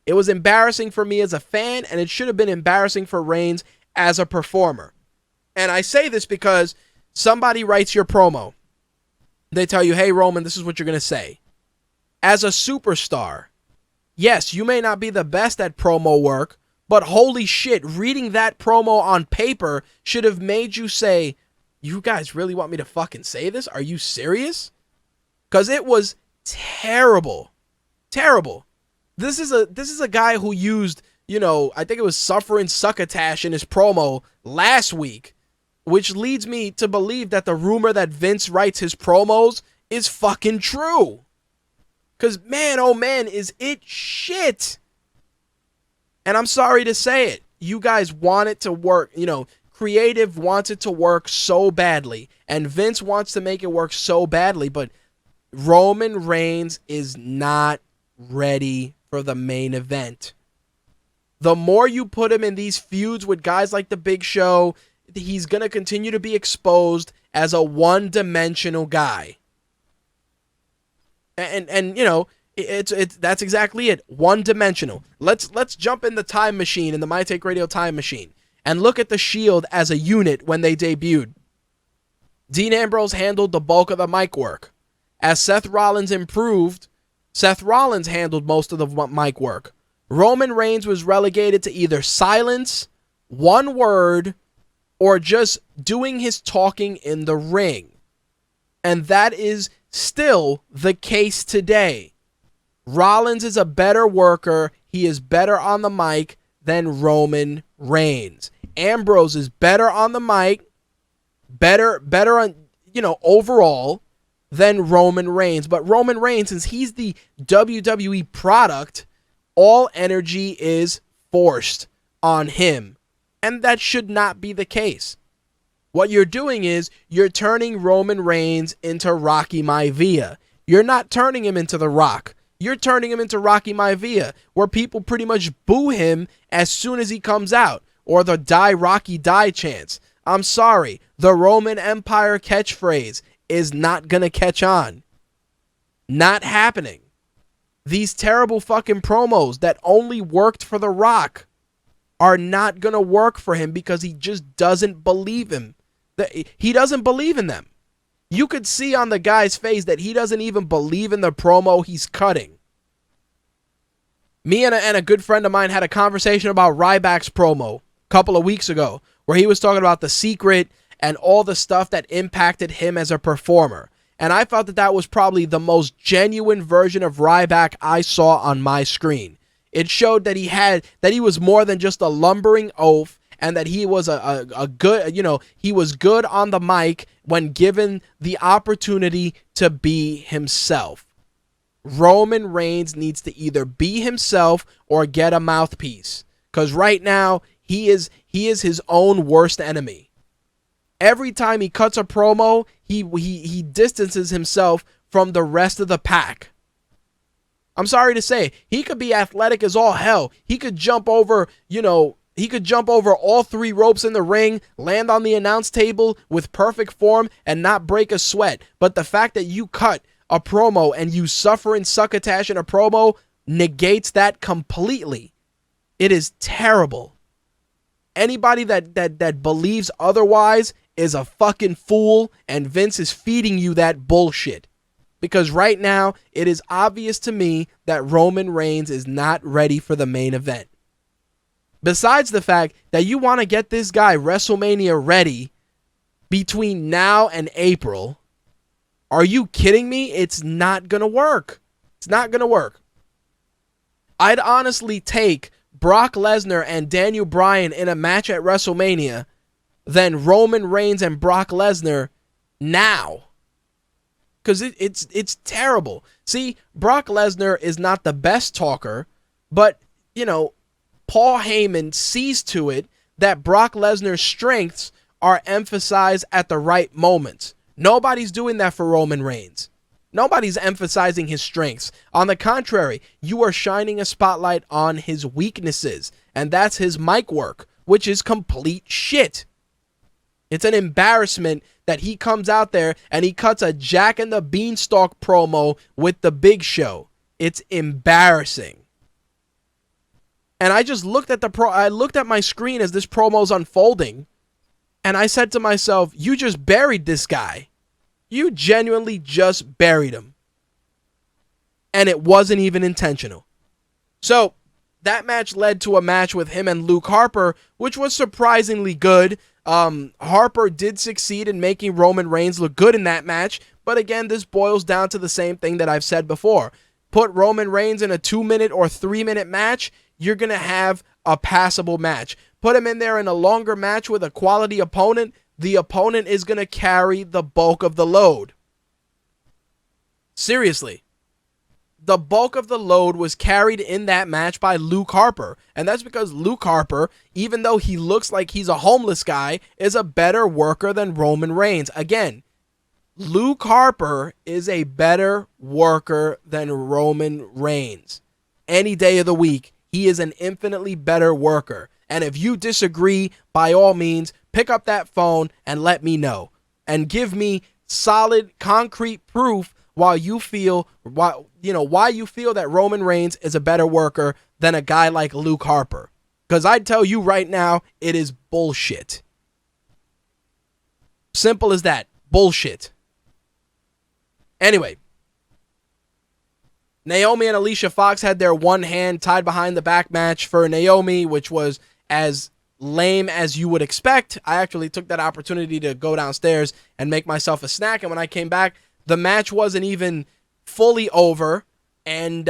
It was embarrassing for me as a fan, and it should have been embarrassing for Reigns as a performer. And I say this because somebody writes your promo. They tell you, hey, Roman, this is what you're going to say. As a superstar, yes, you may not be the best at promo work, but holy shit, reading that promo on paper should have made you say, you guys really want me to fucking say this? Are you serious? Because it was terrible. Terrible. This is a guy who used, I think it was Suffering Succotash in his promo last week, which leads me to believe that the rumor that Vince writes his promos is fucking true. Because, man, oh man, is it shit. And I'm sorry to say it. You guys want it to work. Creative wants it to work so badly. And Vince wants to make it work so badly. But Roman Reigns is not ready for the main event. The more you put him in these feuds with guys like the Big Show, he's going to continue to be exposed as a one-dimensional guy. And it's that's exactly it. One-dimensional. Let's jump in the time machine, in the My Take Radio time machine, and look at the Shield as a unit when they debuted. Dean Ambrose handled the bulk of the mic work. As Seth Rollins improved, Seth Rollins handled most of the mic work. Roman Reigns was relegated to either silence, one word, or just doing his talking in the ring. And that is still the case today. Rollins is a better worker. He is better on the mic than Roman Reigns. Ambrose is better on the mic, better on, overall than Roman Reigns. But Roman Reigns, since he's the WWE product, all energy is forced on him. And that should not be the case. What you're doing is you're turning Roman Reigns into Rocky Maivia. You're not turning him into The Rock. You're turning him into Rocky Maivia, where people pretty much boo him as soon as he comes out, or the Die Rocky Die chants. I'm sorry, the Roman Empire catchphrase is not going to catch on. Not happening. These terrible fucking promos that only worked for The Rock are not going to work for him because he just doesn't believe him. He doesn't believe in them. You could see on the guy's face that he doesn't even believe in the promo he's cutting. Me and a good friend of mine had a conversation about Ryback's promo a couple of weeks ago, where he was talking about The Secret and all the stuff that impacted him as a performer. And I felt that was probably the most genuine version of Ryback I saw on my screen. It showed that he was more than just a lumbering oaf, and that he was a good, he was good on the mic when given the opportunity to be himself. Roman Reigns needs to either be himself or get a mouthpiece, because right now he is his own worst enemy. Every time he cuts a promo, he distances himself from the rest of the pack. I'm sorry to say, he could be athletic as all hell. He could jump over, He could jump over all 3 ropes in the ring, land on the announce table with perfect form, and not break a sweat. But the fact that you cut a promo and you suffer in succotash in a promo negates that completely. It is terrible. Anybody that believes otherwise is a fucking fool, and Vince is feeding you that bullshit. Because right now, it is obvious to me that Roman Reigns is not ready for the main event. Besides the fact that you want to get this guy WrestleMania ready between now and April, are you kidding me? It's not going to work. It's not going to work. I'd honestly take Brock Lesnar and Daniel Bryan in a match at WrestleMania than Roman Reigns and Brock Lesnar now. Because it's terrible. See, Brock Lesnar is not the best talker, but, Paul Heyman sees to it that Brock Lesnar's strengths are emphasized at the right moments. Nobody's doing that for Roman Reigns. Nobody's emphasizing his strengths. On the contrary, you are shining a spotlight on his weaknesses, and that's his mic work, which is complete shit. It's an embarrassment that he comes out there and he cuts a Jack and the Beanstalk promo with the Big Show. It's embarrassing. And I just looked at I looked at my screen as this promo's unfolding, and I said to myself, you just buried this guy. You genuinely just buried him. And it wasn't even intentional. So, that match led to a match with him and Luke Harper, which was surprisingly good. Harper did succeed in making Roman Reigns look good in that match, but again, this boils down to the same thing that I've said before. Put Roman Reigns in a 2-minute or 3-minute match, you're going to have a passable match. Put him in there in a longer match with a quality opponent, the opponent is going to carry the bulk of the load. Seriously. The bulk of the load was carried in that match by Luke Harper. And that's because Luke Harper, even though he looks like he's a homeless guy, is a better worker than Roman Reigns. Again, Luke Harper is a better worker than Roman Reigns. Any day of the week, he is an infinitely better worker. And if you disagree, by all means, pick up that phone and let me know. And give me solid, concrete proof why you feel that Roman Reigns is a better worker than a guy like Luke Harper. Because I'd tell you right now, it is bullshit. Simple as that. Bullshit. Anyway, Naomi and Alicia Fox had their one hand tied behind the back match for Naomi, which was as lame as you would expect. I actually took that opportunity to go downstairs and make myself a snack, and when I came back, the match wasn't even fully over, and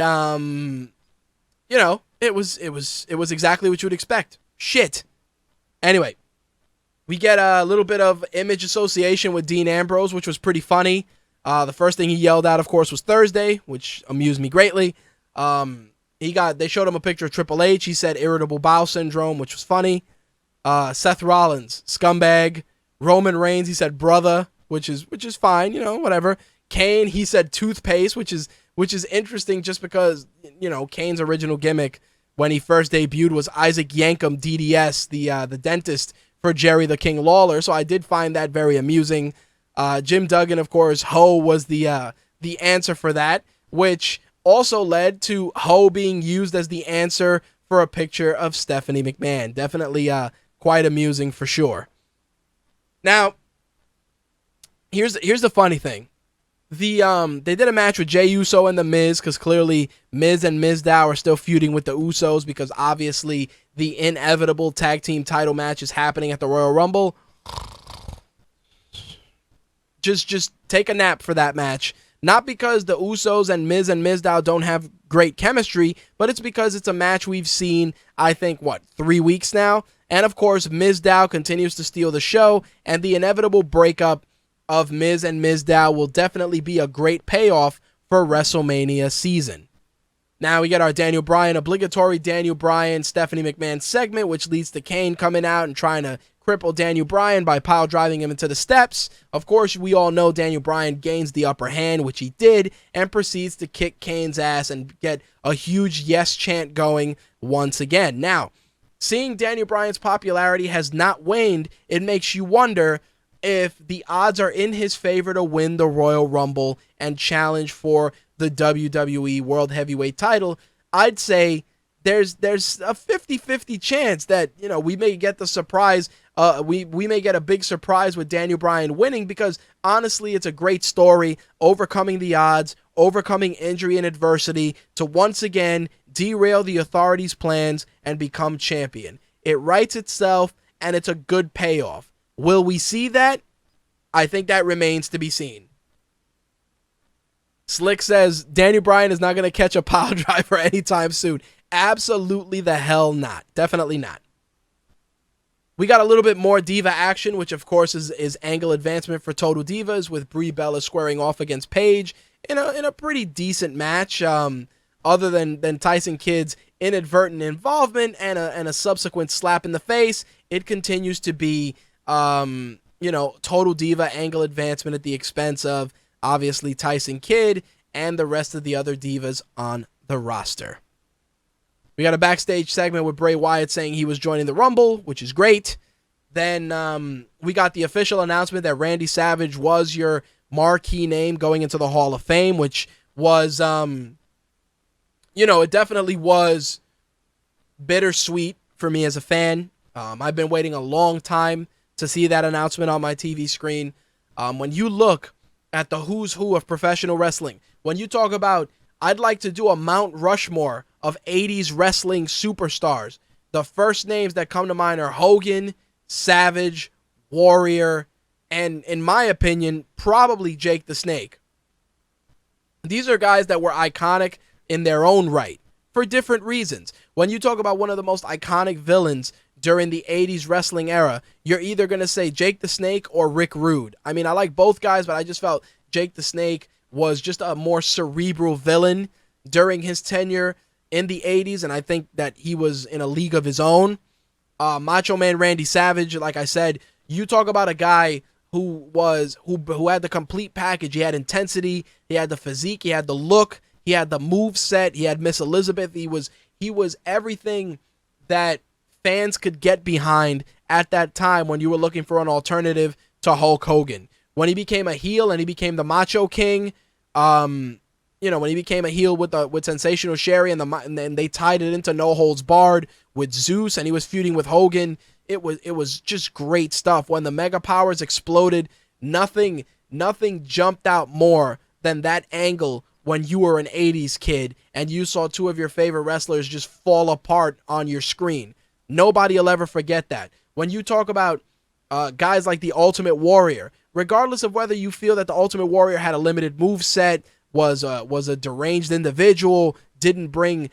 it was exactly what you would expect. Shit. Anyway, we get a little bit of image association with Dean Ambrose, which was pretty funny. The first thing he yelled out, of course, was Thursday, which amused me greatly. They showed him a picture of Triple H. He said irritable bowel syndrome, which was funny. Seth Rollins, scumbag. Roman Reigns, he said brother, which is fine, whatever. Kane, he said toothpaste, which is interesting just because, Kane's original gimmick when he first debuted was Isaac Yankem DDS, the dentist for Jerry the King Lawler. So I did find that very amusing. Jim Duggan, of course, Ho was the answer for that, which also led to Ho being used as the answer for a picture of Stephanie McMahon. Definitely quite amusing for sure. Now, here's the funny thing. They did a match with Jey Uso and The Miz because clearly Miz and Mizdow are still feuding with the Usos because obviously the inevitable tag team title match is happening at the Royal Rumble. Just take a nap for that match. Not because the Usos and Mizdow don't have great chemistry, but it's because it's a match we've seen, I think, 3 weeks now? And of course, Mizdow continues to steal the show, and the inevitable breakup of Miz and Mizdow will definitely be a great payoff for WrestleMania season. Now we get our obligatory Daniel Bryan, Stephanie McMahon segment, which leads to Kane coming out and trying to cripple Daniel Bryan by pile driving him into the steps. Of course, we all know Daniel Bryan gains the upper hand, which he did, and proceeds to kick Kane's ass and get a huge yes chant going once again. Now, seeing Daniel Bryan's popularity has not waned, it makes you wonder if the odds are in his favor to win the Royal Rumble and challenge for the WWE World Heavyweight title. I'd say there's a 50-50 chance that, you know, we may get the surprise. We may get a big surprise with Daniel Bryan winning, because honestly, it's a great story, overcoming the odds, overcoming injury and adversity to once again derail the authorities' plans and become champion. It writes itself, and it's a good payoff. Will we see that? I think that remains to be seen. Slick says Daniel Bryan is not going to catch a pile driver anytime soon. Absolutely the hell not. Definitely not. We got a little bit more Diva action, which of course is angle advancement for Total Divas, with Brie Bella squaring off against Paige in a pretty decent match. Other than Tyson Kidd's inadvertent involvement and a subsequent slap in the face, it continues to be Total Diva angle advancement at the expense of obviously Tyson Kidd and the rest of the other divas on the roster. We got a backstage segment with Bray Wyatt saying he was joining the Rumble, which is great. Then we got the official announcement that Randy Savage was your marquee name going into the Hall of Fame, which was, it definitely was bittersweet for me as a fan. I've been waiting a long time to see that announcement on my TV screen. When you look at the who's who of professional wrestling, when you talk about, I'd like to do a Mount Rushmore of 80s wrestling superstars, the first names that come to mind are Hogan, Savage, Warrior, and in my opinion, probably Jake the Snake. These are guys that were iconic in their own right for different reasons. When you talk about one of the most iconic villains during the 80s wrestling era, you're either going to say Jake the Snake or Rick Rude. I mean, I like both guys, but I just felt Jake the Snake was just a more cerebral villain during his tenure in the 80s, and I think that he was in a league of his own. Macho Man Randy Savage, like I said, you talk about a guy who had the complete package. He had intensity, he had the physique, he had the look, he had the move set, he had Miss Elizabeth. He was everything that fans could get behind at that time when you were looking for an alternative to Hulk Hogan. When he became a heel and he became the Macho King, when he became a heel with Sensational Sherry and they tied it into No Holds Barred with Zeus, and he was feuding with Hogan, it was just great stuff. When the Mega Powers exploded, nothing jumped out more than that angle when you were an 80s kid and you saw two of your favorite wrestlers just fall apart on your screen. Nobody will ever forget that. When you talk about guys like the Ultimate Warrior, regardless of whether you feel that the Ultimate Warrior had a limited move set, was a deranged individual, didn't bring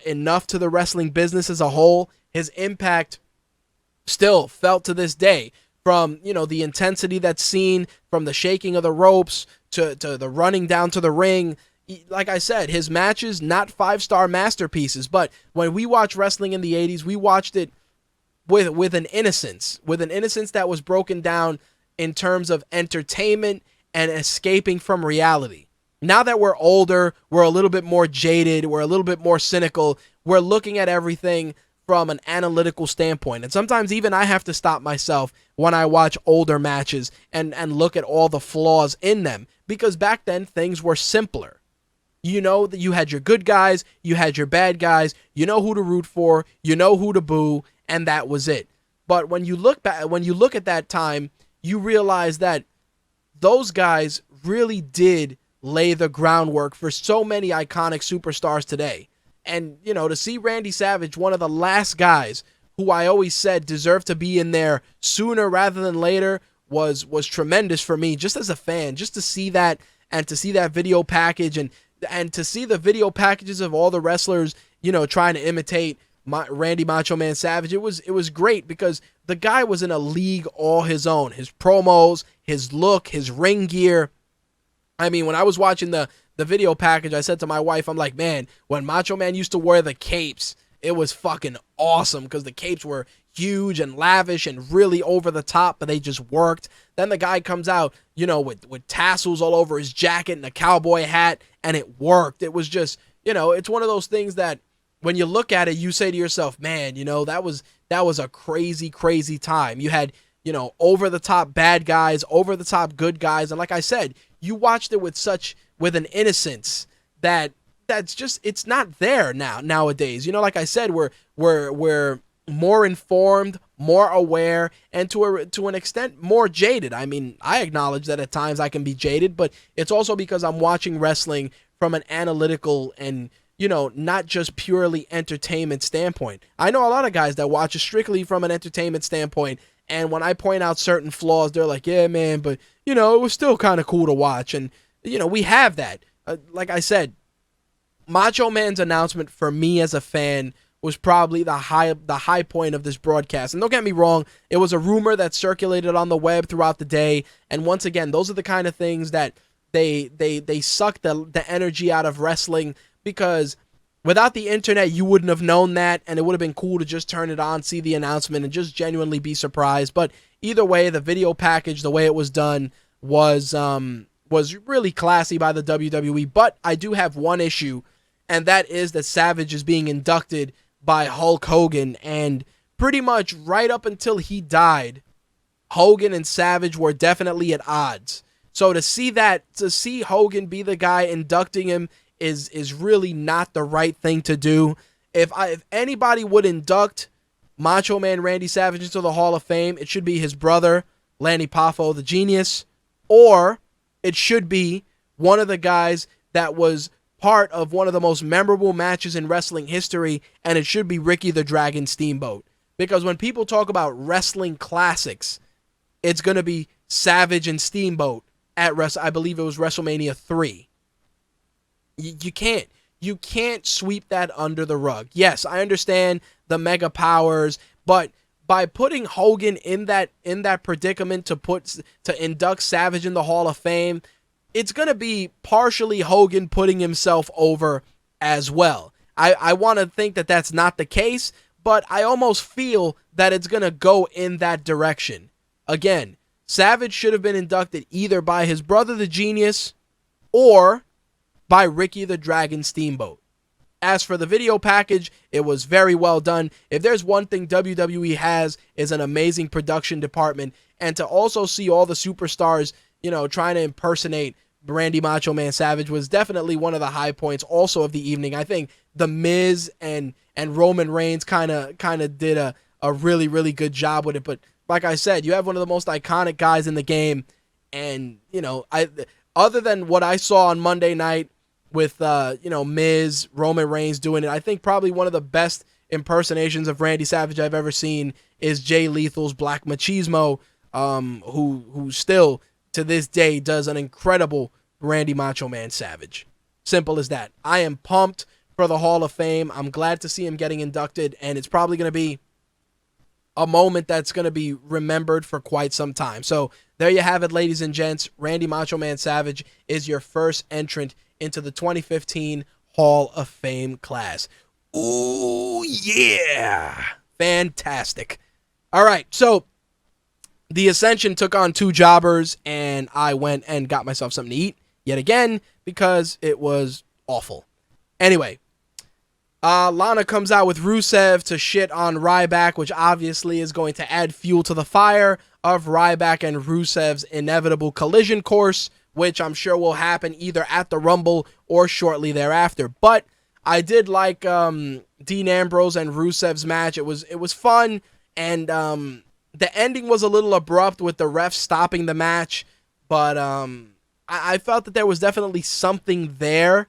enough to the wrestling business as a whole, his impact still felt to this day, from the intensity that's seen, from the shaking of the ropes to the running down to the ring. Like I said, his matches, not 5-star masterpieces, but when we watch wrestling in the 80s, we watched it with an innocence that was broken down in terms of entertainment and escaping from reality. Now that we're older, we're a little bit more jaded, we're a little bit more cynical, we're looking at everything from an analytical standpoint. And sometimes even I have to stop myself when I watch older matches and look at all the flaws in them, because back then things were simpler. You know that you had your good guys, you had your bad guys, you know who to root for, you know who to boo, and that was it. But when you look at that time, you realize that those guys really did lay the groundwork for so many iconic superstars today. And, to see Randy Savage, one of the last guys who I always said deserved to be in there sooner rather than later, was tremendous for me, just as a fan, just to see that, and to see that video package, and to see the video packages of all the wrestlers, trying to imitate Randy Macho Man Savage. It was great, because the guy was in a league all his own. His promos, his look, his ring gear. I mean, when I was watching the video package, I said to my wife, I'm like, man, when Macho Man used to wear the capes, it was fucking awesome, because the capes were huge and lavish and really over the top, but they just worked. Then the guy comes out, with tassels all over his jacket and a cowboy hat, and it worked. It was just, it's one of those things that when you look at it, you say to yourself, man, that was a crazy, crazy time. You had, over the top bad guys, over the top good guys. And like I said, you watched it with an innocence that's just, it's not there nowadays. Like I said, we're more informed, more aware, and to an extent more jaded. I mean, I acknowledge that at times I can be jaded, but it's also because I'm watching wrestling from an analytical and not just purely entertainment standpoint. I know a lot of guys that watch it strictly from an entertainment standpoint, and when I point out certain flaws, they're like, yeah, man, but, it was still kind of cool to watch. And, we have that. Like I said, Macho Man's announcement for me as a fan was probably the high point of this broadcast. And don't get me wrong, it was a rumor that circulated on the web throughout the day. And once again, those are the kind of things that they suck the energy out of wrestling, because without the internet, you wouldn't have known that, and it would have been cool to just turn it on, see the announcement, and just genuinely be surprised. But either way, the video package, the way it was done, was really classy by the WWE. But I do have one issue, and that is that Savage is being inducted by Hulk Hogan, and pretty much right up until he died, Hogan and Savage were definitely at odds. So to see Hogan be the guy inducting him is really not the right thing to do. If anybody would induct Macho Man Randy Savage into the Hall of Fame, it should be his brother, Lanny Poffo, the Genius, or it should be one of the guys that was part of one of the most memorable matches in wrestling history, and it should be Ricky the Dragon Steamboat. Because when people talk about wrestling classics, it's going to be Savage and Steamboat at I believe it was WrestleMania 3. You can't sweep that under the rug. Yes, I understand the mega powers, but by putting Hogan in that predicament to induct Savage in the Hall of Fame, it's going to be partially Hogan putting himself over as well. I want to think that that's not the case, but I almost feel that it's going to go in that direction. Again, Savage should have been inducted either by his brother, the Genius, or by Ricky the Dragon Steamboat. As for the video package, it was very well done. If there's one thing WWE has, is an amazing production department, and to also see all the superstars, trying to impersonate Randy Macho Man Savage was definitely one of the high points also of the evening. I think The Miz and Roman Reigns kind of did a really, really good job with it. But like I said, you have one of the most iconic guys in the game, and other than what I saw on Monday night with Miz, Roman Reigns doing it, I think probably one of the best impersonations of Randy Savage I've ever seen is Jay Lethal's Black Machismo, who still to this day does an incredible Randy Macho Man Savage. Simple as that. I am pumped for the Hall of Fame. I'm glad to see him getting inducted, and it's probably going to be a moment that's going to be remembered for quite some time. So there you have it, ladies and gents. Randy Macho Man Savage is your first entrant into the 2015 Hall of Fame class. Ooh, yeah. Fantastic. All right, so the Ascension took on two jobbers, and I went and got myself something to eat yet again because it was awful. Anyway, Lana comes out with Rusev to shit on Ryback, which obviously is going to add fuel to the fire of Ryback and Rusev's inevitable collision course, which I'm sure will happen either at the Rumble or shortly thereafter. But I did like Dean Ambrose and Rusev's match. It was fun, and the ending was a little abrupt with the ref stopping the match, but I felt that there was definitely something there.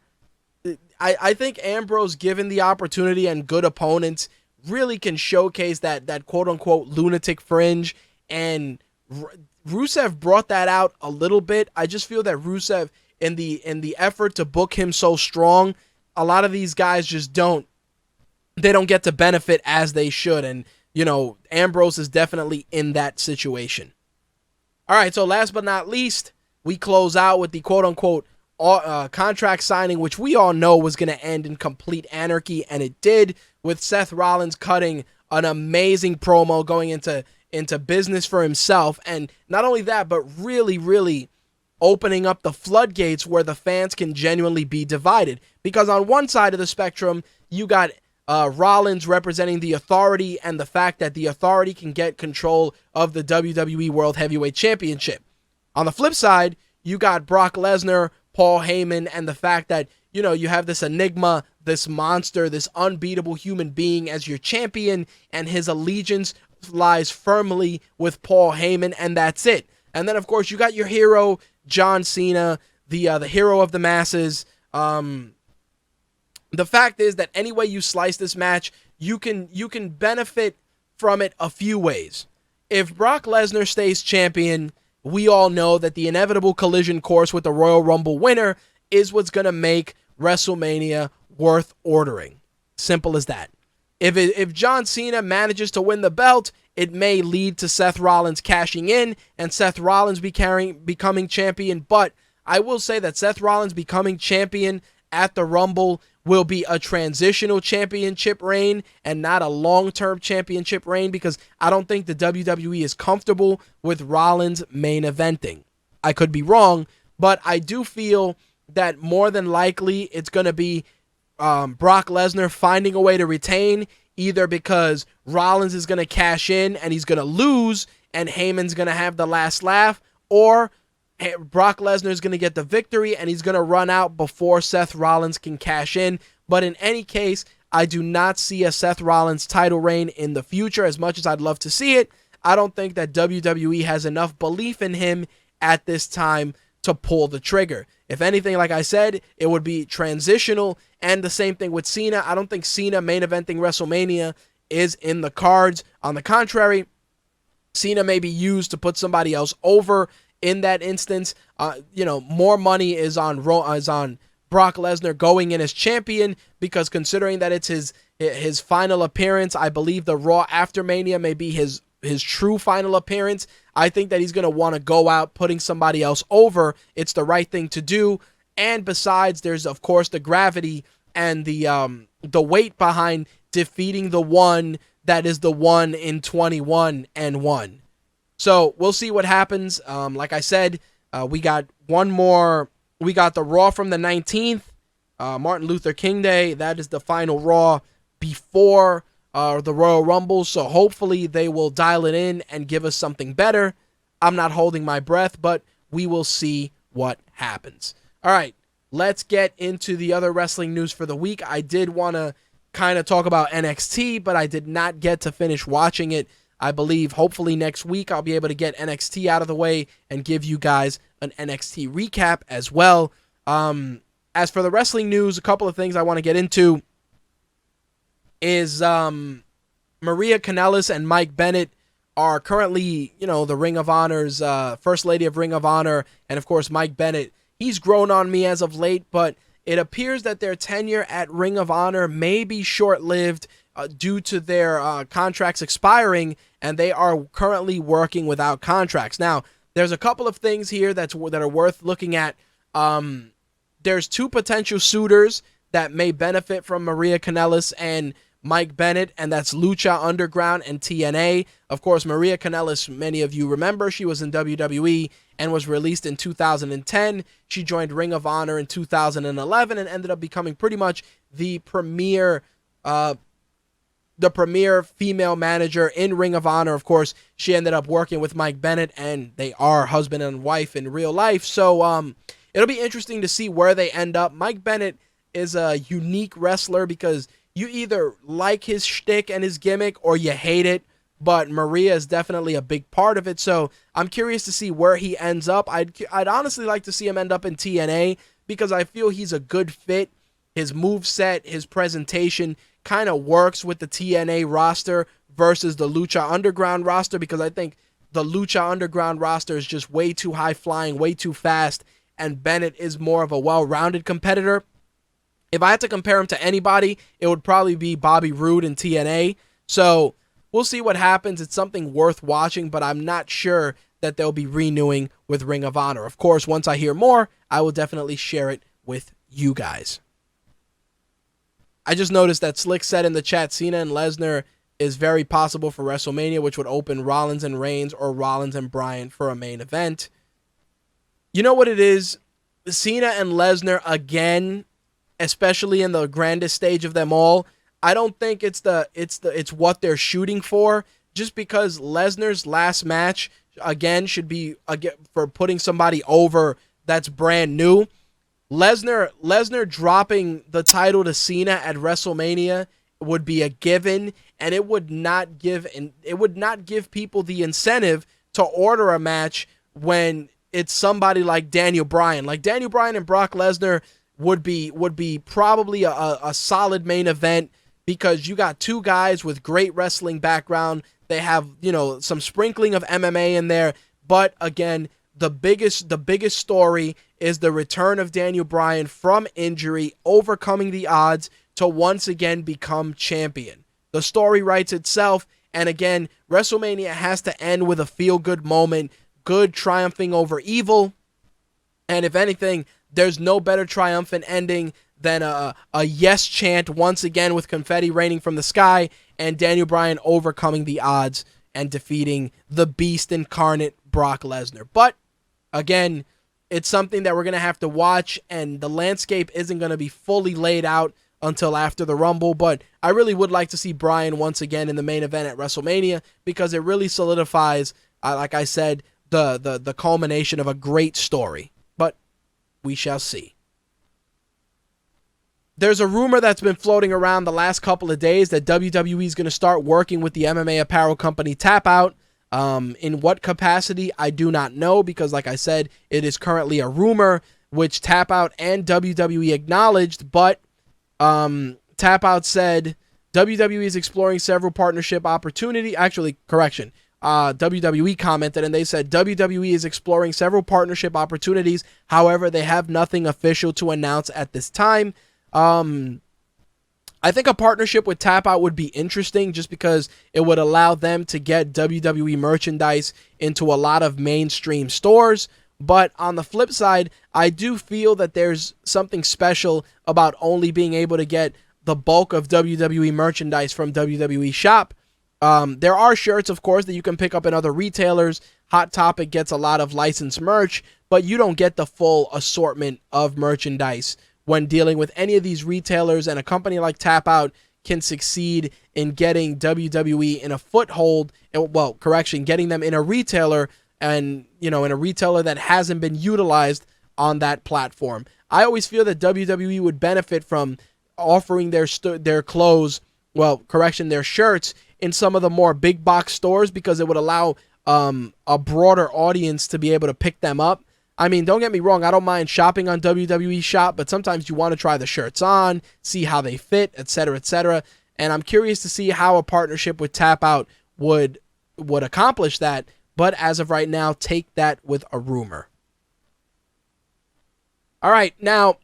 I think Ambrose, given the opportunity and good opponents, really can showcase that quote-unquote lunatic fringe, and Rusev brought that out a little bit. I just feel that Rusev, in the effort to book him so strong, a lot of these guys just don't get to benefit as they should, and Ambrose is definitely in that situation. All right, so last but not least, we close out with the quote-unquote contract signing, which we all know was going to end in complete anarchy, and it did, with Seth Rollins cutting an amazing promo going into business for himself, and not only that, but really, really opening up the floodgates where the fans can genuinely be divided. Because on one side of the spectrum, you got Rollins representing the Authority and the fact that the Authority can get control of the WWE World Heavyweight Championship. On the flip side, you got Brock Lesnar, Paul Heyman, and the fact that, you have this enigma, this monster, this unbeatable human being as your champion, and his allegiance lies firmly with Paul Heyman, and that's it. And then, of course, you got your hero, John Cena, the hero of the masses. The fact is that any way you slice this match, you can benefit from it a few ways. If Brock Lesnar stays champion, we all know that the inevitable collision course with the Royal Rumble winner is what's going to make WrestleMania worth ordering. Simple as that. If John Cena manages to win the belt, it may lead to Seth Rollins cashing in and Seth Rollins becoming champion. But I will say that Seth Rollins becoming champion at the Rumble will be a transitional championship reign and not a long-term championship reign, because I don't think the WWE is comfortable with Rollins main eventing. I could be wrong, but I do feel that more than likely it's going to be Brock Lesnar finding a way to retain, either because Rollins is going to cash in and he's going to lose and Heyman's going to have the last laugh, or Brock Lesnar is going to get the victory and he's going to run out before Seth Rollins can cash in. But in any case, I do not see a Seth Rollins title reign in the future. As much as I'd love to see it, I don't think that WWE has enough belief in him at this time to pull the trigger. If anything, like I said, it would be transitional, and the same thing with Cena. I don't think Cena main eventing WrestleMania is in the cards. On the contrary, Cena may be used to put somebody else over in that instance. More money is on Brock Lesnar going in as champion, because considering that it's his final appearance, I believe the Raw after Mania may be his true final appearance. I think that he's going to want to go out putting somebody else over. It's the right thing to do. And besides, there's of course the gravity and the weight behind defeating the one that is the one in 21-1. So we'll see what happens. Like I said, we got one more. We got the Raw from the 19th, Martin Luther King Day. That is the final Raw before the Royal Rumble. So hopefully they will dial it in and give us something better. I'm not holding my breath, but we will see what happens. All right, let's get into the other wrestling news for the week. I did want to kind of talk about NXT, but I did not get to finish watching it. I believe hopefully next week I'll be able to get NXT out of the way and give you guys an NXT recap as well. As for the wrestling news, a couple of things I want to get into is Maria Kanellis and Mike Bennett are currently, the Ring of Honor's First Lady of Ring of Honor. And of course, Mike Bennett, he's grown on me as of late, but it appears that their tenure at Ring of Honor may be short-lived due to their contracts expiring, and they are currently working without contracts. Now, there's a couple of things here that are worth looking at. There's two potential suitors that may benefit from Maria Kanellis and Mike Bennett, and that's Lucha Underground and TNA. Of course, Maria Kanellis, many of you remember, she was in WWE and was released in 2010. She joined Ring of Honor in 2011 and ended up becoming pretty much the premier female manager in Ring of Honor. Of course, she ended up working with Mike Bennett, and they are husband and wife in real life. So it'll be interesting to see where they end up. Mike Bennett is a unique wrestler because you either like his shtick and his gimmick or you hate it, but Maria is definitely a big part of it. So I'm curious to see where he ends up. I'd honestly like to see him end up in TNA because I feel he's a good fit. His moveset, his presentation kind of works with the TNA roster versus the Lucha Underground roster, because I think the Lucha Underground roster is just way too high flying, way too fast, and Bennett is more of a well-rounded competitor. If I had to compare him to anybody, it would probably be Bobby Roode in TNA. So we'll see what happens. It's something worth watching, but I'm not sure that they'll be renewing with Ring of Honor. Of course, once I hear more, I will definitely share it with you guys. I just noticed that Slick said in the chat, Cena and Lesnar is very possible for WrestleMania, which would open Rollins and Reigns or Rollins and Bryan for a main event. You know what it is? Cena and Lesnar, again, especially in the grandest stage of them all, I don't think it's what they're shooting for, just because Lesnar's last match again should be for putting somebody over that's brand new. Lesnar dropping the title to Cena at WrestleMania would be a given, and it would not give people the incentive to order a match when it's somebody like Daniel Bryan. Like Daniel Bryan and Brock Lesnar would be probably a solid main event, because you got two guys with great wrestling background. They have, some sprinkling of MMA in there, but again, the biggest story is the return of Daniel Bryan from injury, overcoming the odds to once again become champion. The story writes itself, and again, WrestleMania has to end with a feel-good moment, good triumphing over evil, and if anything, there's no better triumphant ending than a yes chant once again with confetti raining from the sky, and Daniel Bryan overcoming the odds and defeating the beast incarnate Brock Lesnar. But again, it's something that we're going to have to watch, and the landscape isn't going to be fully laid out until after the Rumble, but I really would like to see Bryan once again in the main event at WrestleMania, because it really solidifies, like I said, the culmination of a great story. But we shall see. There's a rumor that's been floating around the last couple of days that WWE is going to start working with the MMA apparel company Tap Out. In what capacity, I do not know, because like I said, it is currently a rumor, which Tap Out and WWE acknowledged, but Tap Out said WWE is exploring several partnership opportunities. Actually, correction. WWE commented and they said WWE is exploring several partnership opportunities. However, they have nothing official to announce at this time. I think a partnership with Tap Out would be interesting, just because it would allow them to get WWE merchandise into a lot of mainstream stores. But on the flip side, I do feel that there's something special about only being able to get the bulk of WWE merchandise from WWE Shop. There are shirts, of course, that you can pick up in other retailers. Hot Topic gets a lot of licensed merch, but you don't get the full assortment of merchandise when dealing with any of these retailers, and a company like Tap Out can succeed in getting WWE in a foothold, getting them in a retailer, and, in a retailer that hasn't been utilized on that platform. I always feel that WWE would benefit from offering their clothes, their shirts in some of the more big box stores, because it would allow a broader audience to be able to pick them up. I mean, don't get me wrong, I don't mind shopping on WWE Shop, but sometimes you want to try the shirts on, see how they fit, etc., etc. And I'm curious to see how a partnership with Tap Out would accomplish that, but as of right now, take that with a rumor. All right, now,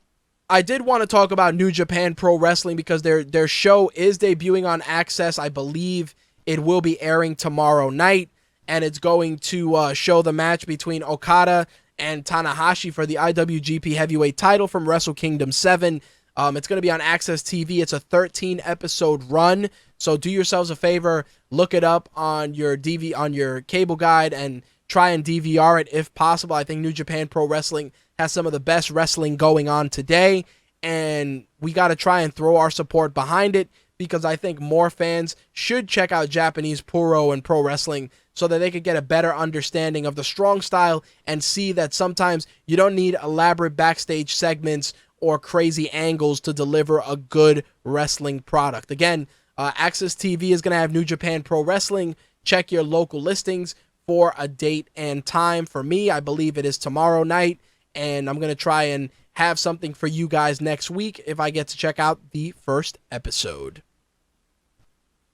I did want to talk about New Japan Pro Wrestling, because their show is debuting on Access. I believe it will be airing tomorrow night, and it's going to show the match between Okada and Tanahashi for the IWGP Heavyweight title from Wrestle Kingdom 7. It's going to be on Access TV. It's a 13-episode run, so do yourselves a favor, look it up on your cable guide, and try and DVR it if possible. I think New Japan Pro Wrestling has some of the best wrestling going on today, and we got to try and throw our support behind it, because I think more fans should check out Japanese Puro and pro wrestling so that they could get a better understanding of the strong style and see that sometimes you don't need elaborate backstage segments or crazy angles to deliver a good wrestling product. Again, Access TV is going to have New Japan Pro Wrestling. Check your local listings for a date and time. For me, I believe it is tomorrow night, and I'm going to try and have something for you guys next week if I get to check out the first episode.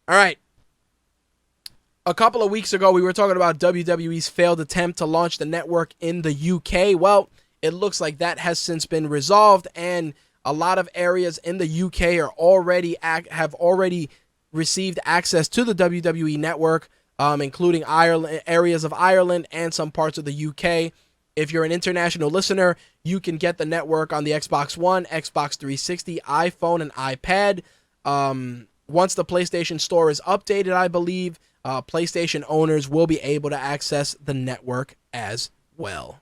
All right. A couple of weeks ago, we were talking about WWE's failed attempt to launch the network in the UK. Well, it looks like that has since been resolved, and a lot of areas in the UK have already received access to the WWE network, including Ireland, areas of Ireland and some parts of the UK. If you're an international listener, you can get the network on the Xbox One, Xbox 360, iPhone, and iPad. Once the PlayStation Store is updated, I believe, PlayStation owners will be able to access the network as well.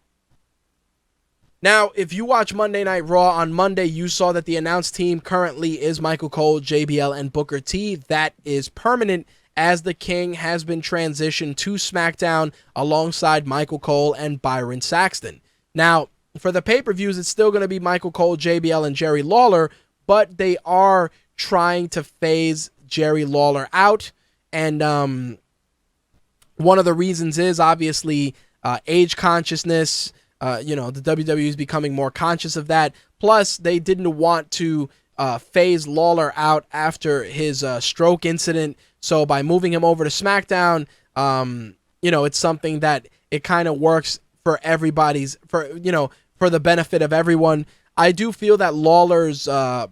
Now, if you watch Monday Night Raw on Monday, you saw that the announced team currently is Michael Cole, JBL, and Booker T. That is permanent, as the King has been transitioned to SmackDown alongside Michael Cole and Byron Saxton. Now, for the pay-per-views, it's still going to be Michael Cole, JBL, and Jerry Lawler, but they are trying to phase Jerry Lawler out. And one of the reasons is obviously age consciousness. The WWE is becoming more conscious of that. Plus, they didn't want to phase Lawler out after his stroke incident. So by moving him over to SmackDown, it's something that it kind of works for everybody's, for the benefit of everyone. I do feel that Lawler's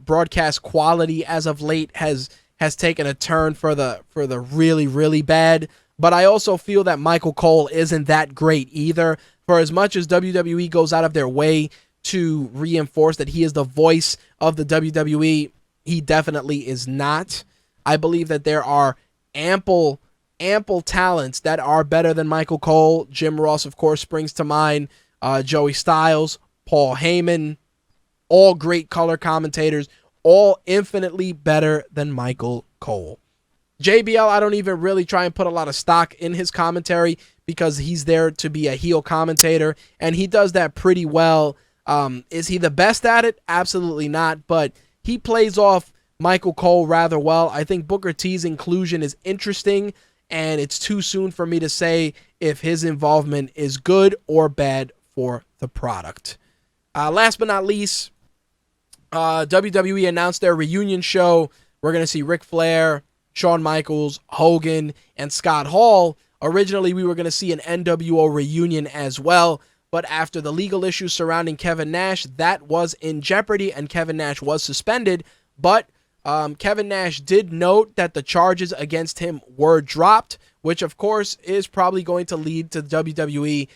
broadcast quality as of late has taken a turn for the really, really bad. But I also feel that Michael Cole isn't that great either. For as much as WWE goes out of their way to reinforce that he is the voice of the WWE, he definitely is not. I believe that there are ample talents that are better than Michael Cole. Jim Ross, of course, springs to mind. Joey Styles, Paul Heyman, all great color commentators, all infinitely better than Michael Cole. JBL, I don't even really try and put a lot of stock in his commentary because he's there to be a heel commentator, and he does that pretty well. Is he the best at it? Absolutely not, but he plays off Michael Cole rather well. I think Booker T's inclusion is interesting, and it's too soon for me to say if his involvement is good or bad for the product. Last but not least, WWE announced their reunion show. We're going to see Ric Flair, Shawn Michaels, Hogan, and Scott Hall. Originally, we were going to see an NWO reunion as well, but after the legal issues surrounding Kevin Nash, that was in jeopardy, and Kevin Nash was suspended. But Kevin Nash did note that the charges against him were dropped, which, of course, is probably going to lead to WWE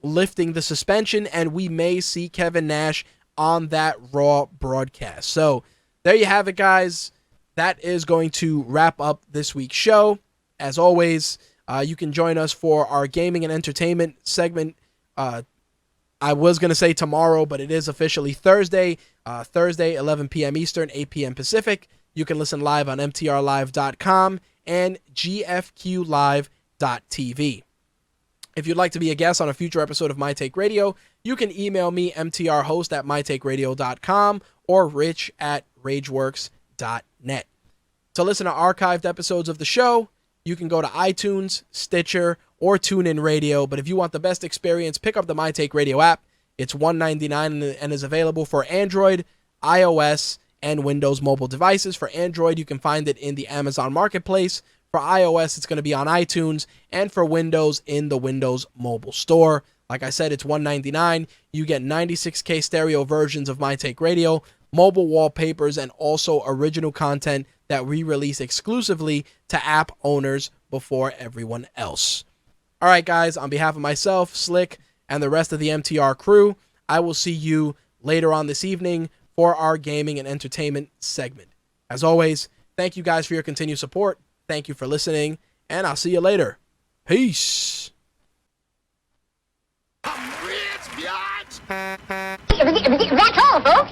lifting the suspension, and we may see Kevin Nash on that Raw broadcast. So there you have it, guys. That is going to wrap up this week's show. As always, you can join us for our gaming and entertainment segment. I was going to say tomorrow, but it is officially Thursday. Thursday, 11 p.m. Eastern, 8 p.m. Pacific. You can listen live on mtrlive.com and gfqlive.tv. If you'd like to be a guest on a future episode of My Take Radio, you can email me, mtrhost@mytakeradio.com or rich@rageworks.net. To listen to archived episodes of the show, you can go to iTunes, Stitcher, or TuneIn Radio. But if you want the best experience, pick up the My Take Radio app. It's $1.99 and is available for Android, iOS, and Windows mobile devices. For Android, you can find it in the Amazon Marketplace. For iOS, it's going to be on iTunes, and for Windows, in the Windows Mobile Store. Like I said, it's $1.99. You get 96K stereo versions of My Take Radio, mobile wallpapers, and also original content that we release exclusively to app owners before everyone else. All right, guys, on behalf of myself, Slick, and the rest of the MTR crew, I will see you later on this evening for our gaming and entertainment segment. As always, thank you guys for your continued support. Thank you for listening, and I'll see you later. Peace. I'm rich, biatch. That's all, folks.